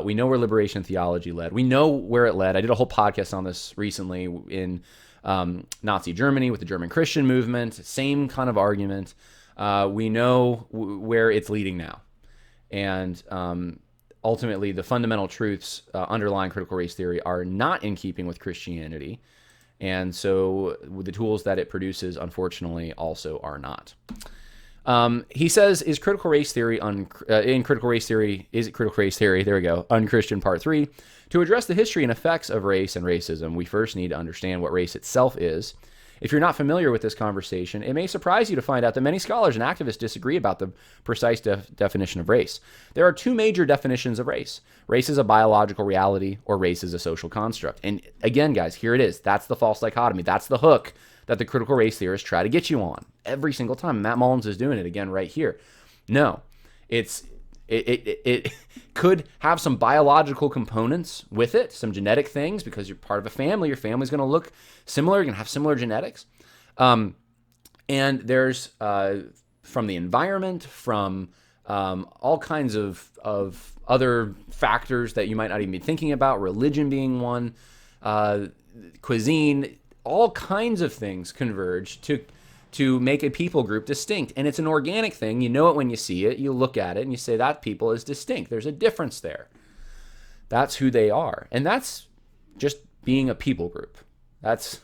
S1: We know where liberation theology led. We know where it led. I did a whole podcast on this recently in Nazi Germany with the German Christian movement. Same kind of argument. We know where it's leading now. And ultimately, the fundamental truths underlying critical race theory are not in keeping with Christianity. And so the tools that it produces, unfortunately, also are not. He says, is it critical race theory, there we go, Unchristian Part 3. To address the history and effects of race and racism, we first need to understand what race itself is. If you're not familiar with this conversation, it may surprise you to find out that many scholars and activists disagree about the precise definition of race. There are two major definitions of race. Race is a biological reality, or race is a social construct. And again, guys, here it is. That's the false dichotomy. That's the hook that the critical race theorists try to get you on every single time. Matt Mullins is doing it again right here. No, it could have some biological components with it, some genetic things, because you're part of a family. Your family's going to look similar. You're going to have similar genetics. And there's from the environment, from all kinds of other factors that you might not even be thinking about, religion being one, cuisine, all kinds of things converge to make a people group distinct. And it's an organic thing. You know it when you see it. You look at it and you say, that people is distinct. There's a difference there. That's who they are. And that's just being a people group. That's,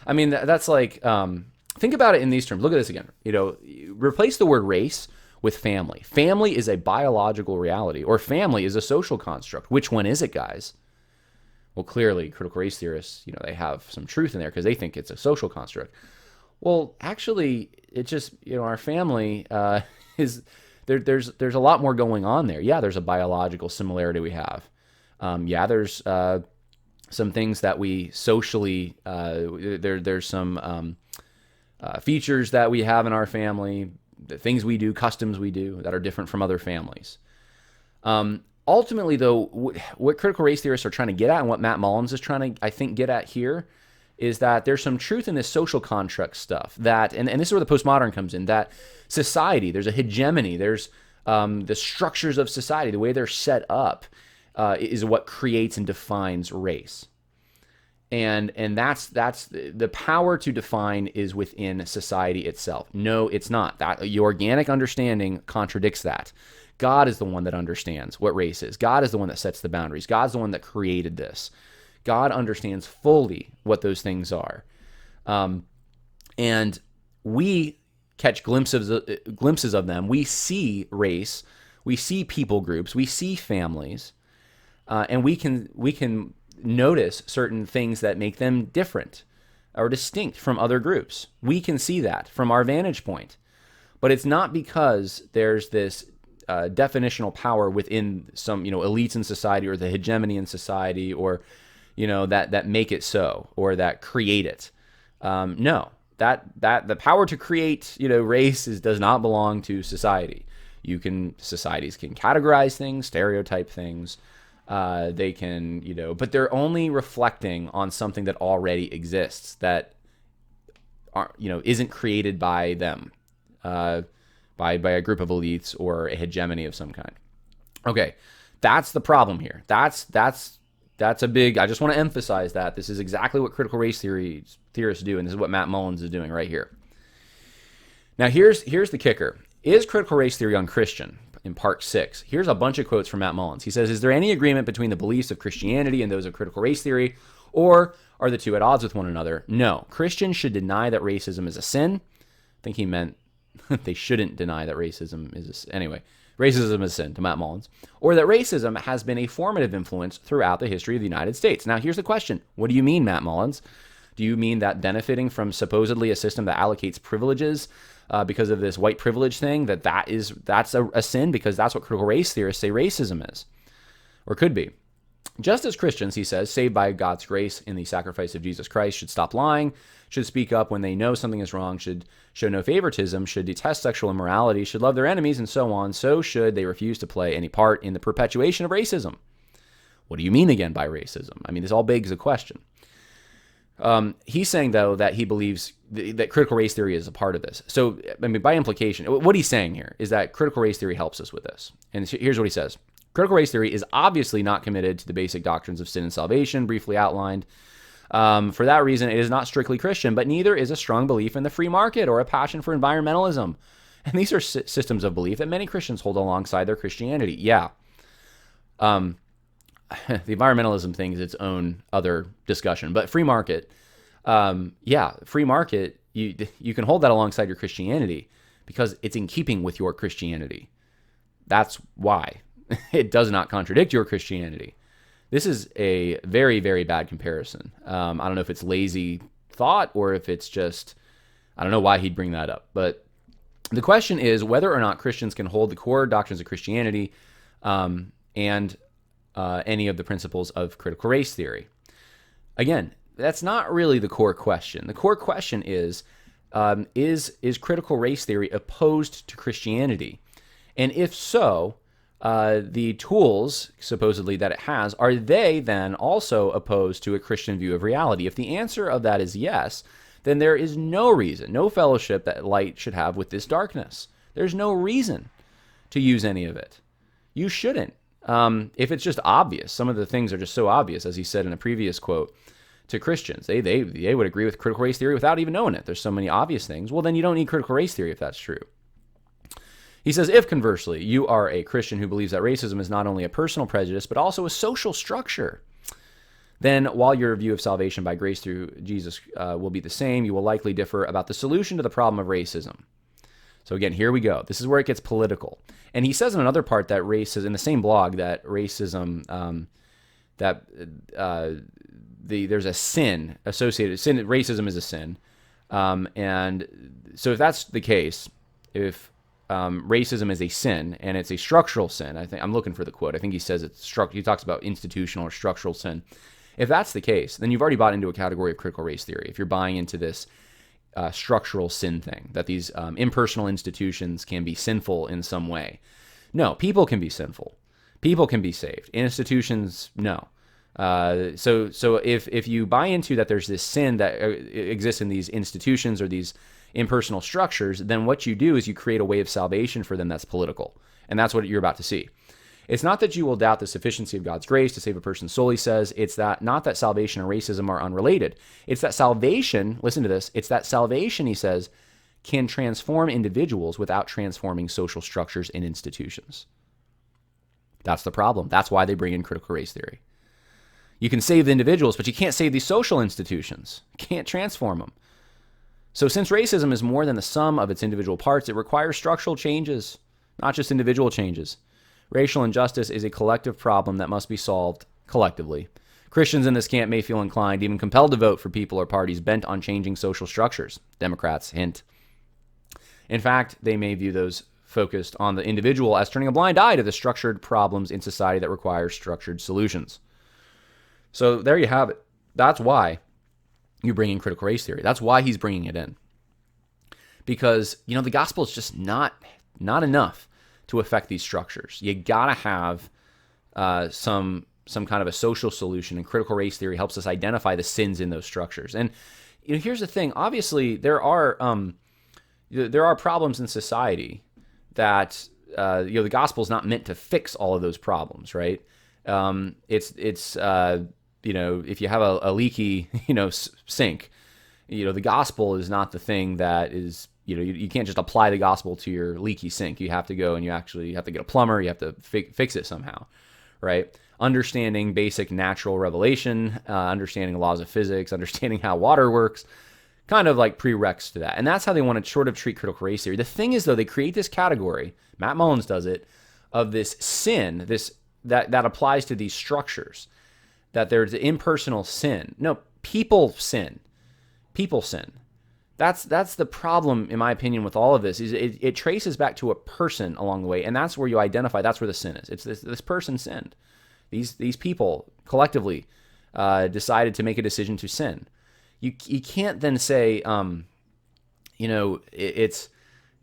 S1: I mean, that's like, think about it in these terms. Look at this again. Replace the word race with family. Family is a biological reality, or family is a social construct. Which one is it, guys? Well, clearly, critical race theorists, they have some truth in there because they think it's a social construct. Well, actually, it's just, our family is, there's a lot more going on there. Yeah, there's a biological similarity we have. Yeah, there's some things that we socially, there's some features that we have in our family, the things we do, customs we do that are different from other families. ultimately, though, what critical race theorists are trying to get at, and what Matt Mullins is trying to, I think, get at here, is that there's some truth in this social construct stuff. That, and this is where the postmodern comes in. That society, there's a hegemony. There's the structures of society, the way they're set up, is what creates and defines race. And that's the power to define is within society itself. No, it's not. That your organic understanding contradicts that. God is the one that understands what race is. God is the one that sets the boundaries. God's the one that created this. God understands fully what those things are. And we catch glimpses of them. We see race. We see people groups. We see families. And we can notice certain things that make them different or distinct from other groups. We can see that from our vantage point. But it's not because there's this definitional power within some, elites in society, or the hegemony in society, or, that make it so, or that create it. No, that the power to create, race does not belong to society. Societies can categorize things, stereotype things. They can, but they're only reflecting on something that already exists, that isn't created by them. By a group of elites or a hegemony of some kind. Okay, that's the problem here. That's a big. I just want to emphasize that this is exactly what critical race theorists do, and this is what Matt Mullins is doing right here. Now, here's the kicker: is critical race theory unchristian? In part 6, here's a bunch of quotes from Matt Mullins. He says, "Is there any agreement between the beliefs of Christianity and those of critical race theory, or are the two at odds with one another? No. Christians should deny that racism is a sin." I think he meant they shouldn't deny that racism is a sin. Anyway, racism is a sin to Matt Mullins. Or that racism has been a formative influence throughout the history of the United States. Now, here's the question. What do you mean, Matt Mullins? Do you mean that benefiting from supposedly a system that allocates privileges because of this white privilege thing, that's a sin? Because that's what critical race theorists say racism is, or could be. Just as Christians, he says, saved by God's grace in the sacrifice of Jesus Christ, should stop lying, should speak up when they know something is wrong, should show no favoritism, should detest sexual immorality, should love their enemies, and so on, so should they refuse to play any part in the perpetuation of racism. What do you mean again by racism? I mean, this all begs a question. He's saying, though, that he believes that critical race theory is a part of this. So, I mean, by implication, what he's saying here is that critical race theory helps us with this. And here's what he says. Critical race theory is obviously not committed to the basic doctrines of sin and salvation, briefly outlined. For that reason, it is not strictly Christian, but neither is a strong belief in the free market or a passion for environmentalism. And these are systems of belief that many Christians hold alongside their Christianity. Yeah. The environmentalism thing is its own other discussion. But free market, free market, you can hold that alongside your Christianity because it's in keeping with your Christianity. That's why. It does not contradict your Christianity. This is a very, very bad comparison. I don't know if it's lazy thought or if it's just, I don't know why he'd bring that up. But the question is whether or not Christians can hold the core doctrines of Christianity and any of the principles of critical race theory. Again, that's not really the core question. The core question is critical race theory opposed to Christianity? And if so, the tools, supposedly, that it has, are they then also opposed to a Christian view of reality? If the answer of that is yes, then there is no reason, no fellowship that light should have with this darkness. There's no reason to use any of it. You shouldn't. If it's just obvious, some of the things are just so obvious, as he said in a previous quote, to Christians. They would agree with critical race theory without even knowing it. There's so many obvious things. Well, then you don't need critical race theory if that's true. He says, if conversely, you are a Christian who believes that racism is not only a personal prejudice, but also a social structure, then while your view of salvation by grace through Jesus will be the same, you will likely differ about the solution to the problem of racism. So again, here we go. This is where it gets political. And he says in another part that racism, in the same blog, that racism, there's a sin associated. Racism is a sin. And so if that's the case, if racism is a sin and it's a structural sin, I'm looking for the quote. I think he says he talks about institutional or structural sin. If that's the case, then you've already bought into a category of critical race theory. If you're buying into this structural sin thing, that these impersonal institutions can be sinful in some way. No, people can be sinful. People can be saved. Institutions, no. So if you buy into that there's this sin that exists in these institutions or these impersonal structures, then what you do is you create a way of salvation for them that's political. And that's what you're about to see. It's not that you will doubt the sufficiency of God's grace to save a person's soul, he says. It's that not that salvation and racism are unrelated. It's that salvation, listen to this, it's that salvation, he says, can transform individuals without transforming social structures and institutions. That's the problem. That's why they bring in critical race theory. You can save the individuals, but you can't save these social institutions. You can't transform them. So since racism is more than the sum of its individual parts, it requires structural changes, not just individual changes. Racial injustice is a collective problem that must be solved collectively. Christians in this camp may feel inclined, even compelled to vote for people or parties bent on changing social structures. Democrats, hint. In fact, they may view those focused on the individual as turning a blind eye to the structured problems in society that require structured solutions. So there you have it. That's why you bring in critical race theory. That's why he's bringing it in. Because, the gospel is just not enough to affect these structures. You gotta have some kind of a social solution, and critical race theory helps us identify the sins in those structures. And here's the thing: obviously, there are problems in society that the gospel is not meant to fix all of those problems, right? If you have a leaky sink, the gospel is not the thing that is. You can't just apply the gospel to your leaky sink. You have to go and you have to get a plumber. You have to fix it somehow, right? Understanding basic natural revelation, understanding laws of physics, understanding how water works, kind of like prereqs to that. And that's how they want to sort of treat critical race theory. The thing is, though, they create this category, Matt Mullins does it, of this sin, that applies to these structures, that there's impersonal sin. No, people sin. People sin. That's the problem, in my opinion, with all of this. Is it traces back to a person along the way, and that's where you identify. That's where the sin is. It's this person sinned. These people collectively decided to make a decision to sin. You can't then say, it's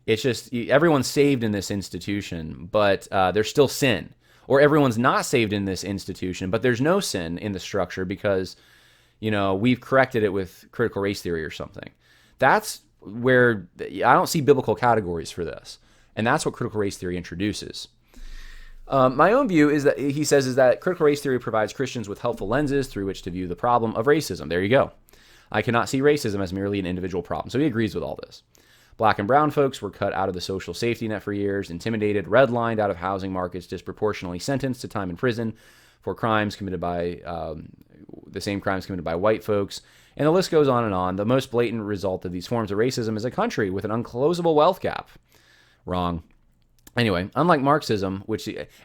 S1: just everyone's saved in this institution, but there's still sin, or everyone's not saved in this institution, but there's no sin in the structure because we've corrected it with critical race theory or something. That's where I don't see biblical categories for this. And that's what critical race theory introduces. My own view is that he says is that critical race theory provides Christians with helpful lenses through which to view the problem of racism. There you go. I cannot see racism as merely an individual problem. So he agrees with all this. Black and brown folks were cut out of the social safety net for years, intimidated, redlined out of housing markets, disproportionately sentenced to time in prison for crimes committed by the same crimes committed by white folks. And the list goes on and on. The most blatant result of these forms of racism is a country with an unclosable wealth gap. Wrong. Anyway, unlike Marxism,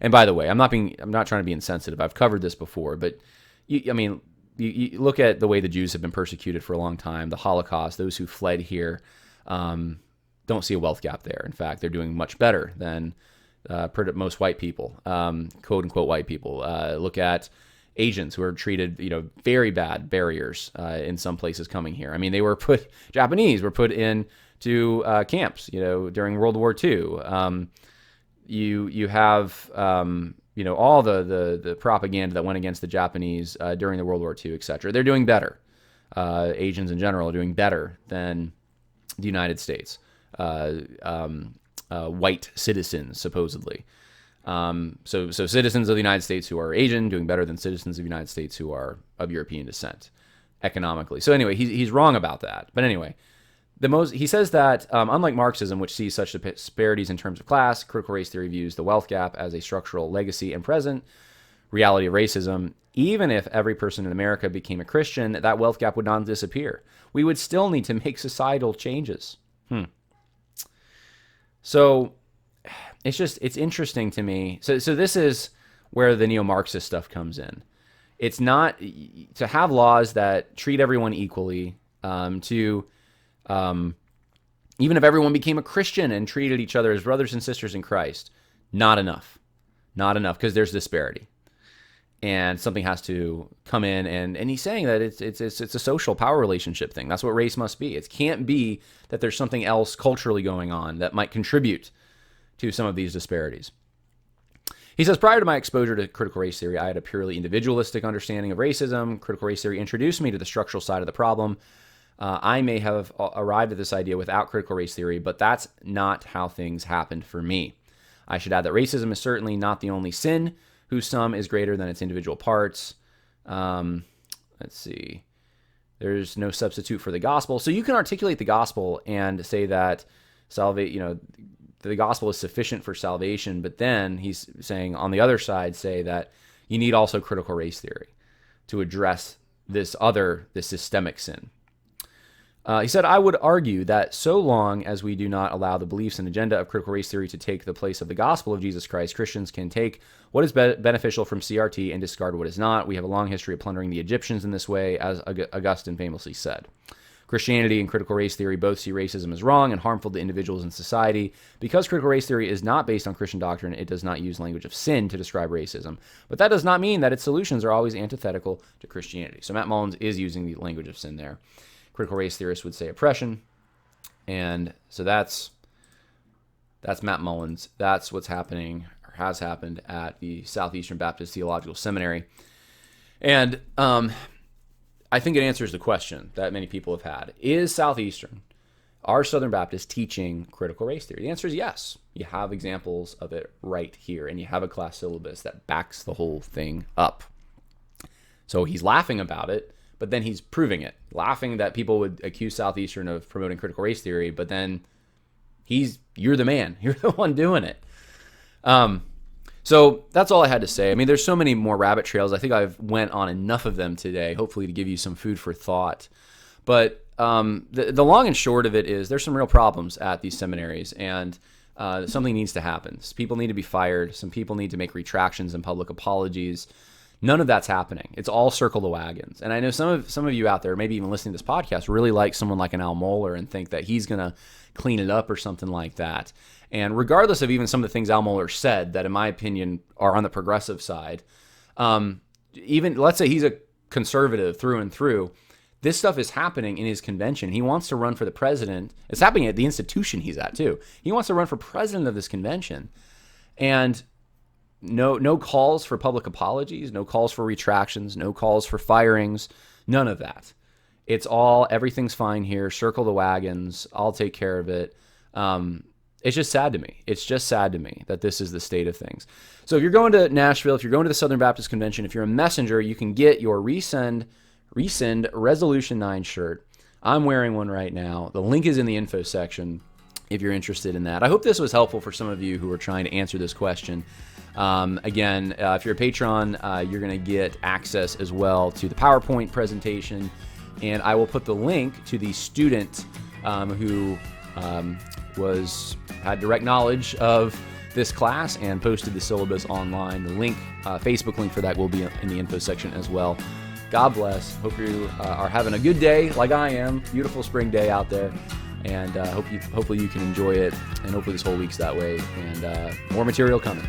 S1: and by the way, I'm not trying to be insensitive. I've covered this before, but you look at the way the Jews have been persecuted for a long time, the Holocaust, those who fled here, don't see a wealth gap there. In fact, they're doing much better than most white people, quote unquote white people. Look at Asians who are treated, very bad barriers in some places coming here. I mean, Japanese were put into camps, during World War II. You have, all the propaganda that went against the Japanese during the World War II, etc. They're doing better. Asians in general are doing better than the United States. White citizens, supposedly. So citizens of the United States who are Asian doing better than citizens of the United States who are of European descent economically. So anyway, he's wrong about that. But anyway, he says that unlike Marxism, which sees such disparities in terms of class, critical race theory views the wealth gap as a structural legacy and present reality of racism. Even if every person in America became a Christian, that wealth gap would not disappear. We would still need to make societal changes. So it's interesting to me. So this is where the neo-Marxist stuff comes in. It's not to have laws that treat everyone equally, even if everyone became a Christian and treated each other as brothers and sisters in Christ, not enough, because there's disparity. And something has to come in, and he's saying that it's a social power relationship thing. That's what race must be. It can't be that there's something else culturally going on that might contribute to some of these disparities. He says, prior to my exposure to critical race theory, I had a purely individualistic understanding of racism. Critical race theory introduced me to the structural side of the problem. I may have arrived at this idea without critical race theory, but that's not how things happened for me. I should add that racism is certainly not the only sin whose sum is greater than its individual parts. Let's see. There's no substitute for the gospel. So you can articulate the gospel and say that the gospel is sufficient for salvation, but then he's saying on the other side, say that you need also critical race theory to address this systemic sin. He said, I would argue that so long as we do not allow the beliefs and agenda of critical race theory to take the place of the gospel of Jesus Christ, Christians can take what is beneficial from CRT and discard what is not. We have a long history of plundering the Egyptians in this way, as Augustine famously said. Christianity and critical race theory both see racism as wrong and harmful to individuals and society. Because critical race theory is not based on Christian doctrine, it does not use language of sin to describe racism. But that does not mean that its solutions are always antithetical to Christianity. So Matt Mullins is using the language of sin there. Critical race theorists would say oppression. And so that's Matt Mullins. That's what's happening or has happened at the Southeastern Baptist Theological Seminary. And I think it answers the question that many people have had. Is Southeastern, are Southern Baptists teaching critical race theory? The answer is yes. You have examples of it right here, and you have a class syllabus that backs the whole thing up. So he's laughing about it, but then he's proving it. Laughing that people would accuse Southeastern of promoting critical race theory, but then you're the man. You're the one doing it. So that's all I had to say. I mean, there's so many more rabbit trails. I think I've went on enough of them today, hopefully to give you some food for thought. But the long and short of it is there's some real problems at these seminaries, and something needs to happen. People need to be fired. Some people need to make retractions and public apologies. None of that's happening. It's all circle the wagons. And I know some of you out there, maybe even listening to this podcast, really like someone like an Al Mohler and think that he's going to clean it up or something like that. And regardless of even some of the things Al Mohler said that, in my opinion, are on the progressive side, even let's say he's a conservative through and through, this stuff is happening in his convention. He wants to run for the president. It's happening at the institution he's at, too. He wants to run for president of this convention. And no calls for public apologies, no calls for retractions, no calls for firings, none of that. It's all, everything's fine here, circle the wagons, I'll take care of it. It's just sad to me. It's just sad to me that this is the state of things. So if you're going to Nashville, if you're going to the Southern Baptist Convention, if you're a messenger, you can get your Rescind Resolution 9 shirt. I'm wearing one right now. The link is in the info section if you're interested in that. I hope this was helpful for some of you who are trying to answer this question. Again, if you're a patron, you're going to get access as well to the PowerPoint presentation, and I will put the link to the student who had direct knowledge of this class and posted the syllabus online. The link, Facebook link for that will be in the info section as well. God bless. Hope you are having a good day like I am. Beautiful spring day out there. And hopefully you can enjoy it. And hopefully this whole week's that way. And more material coming.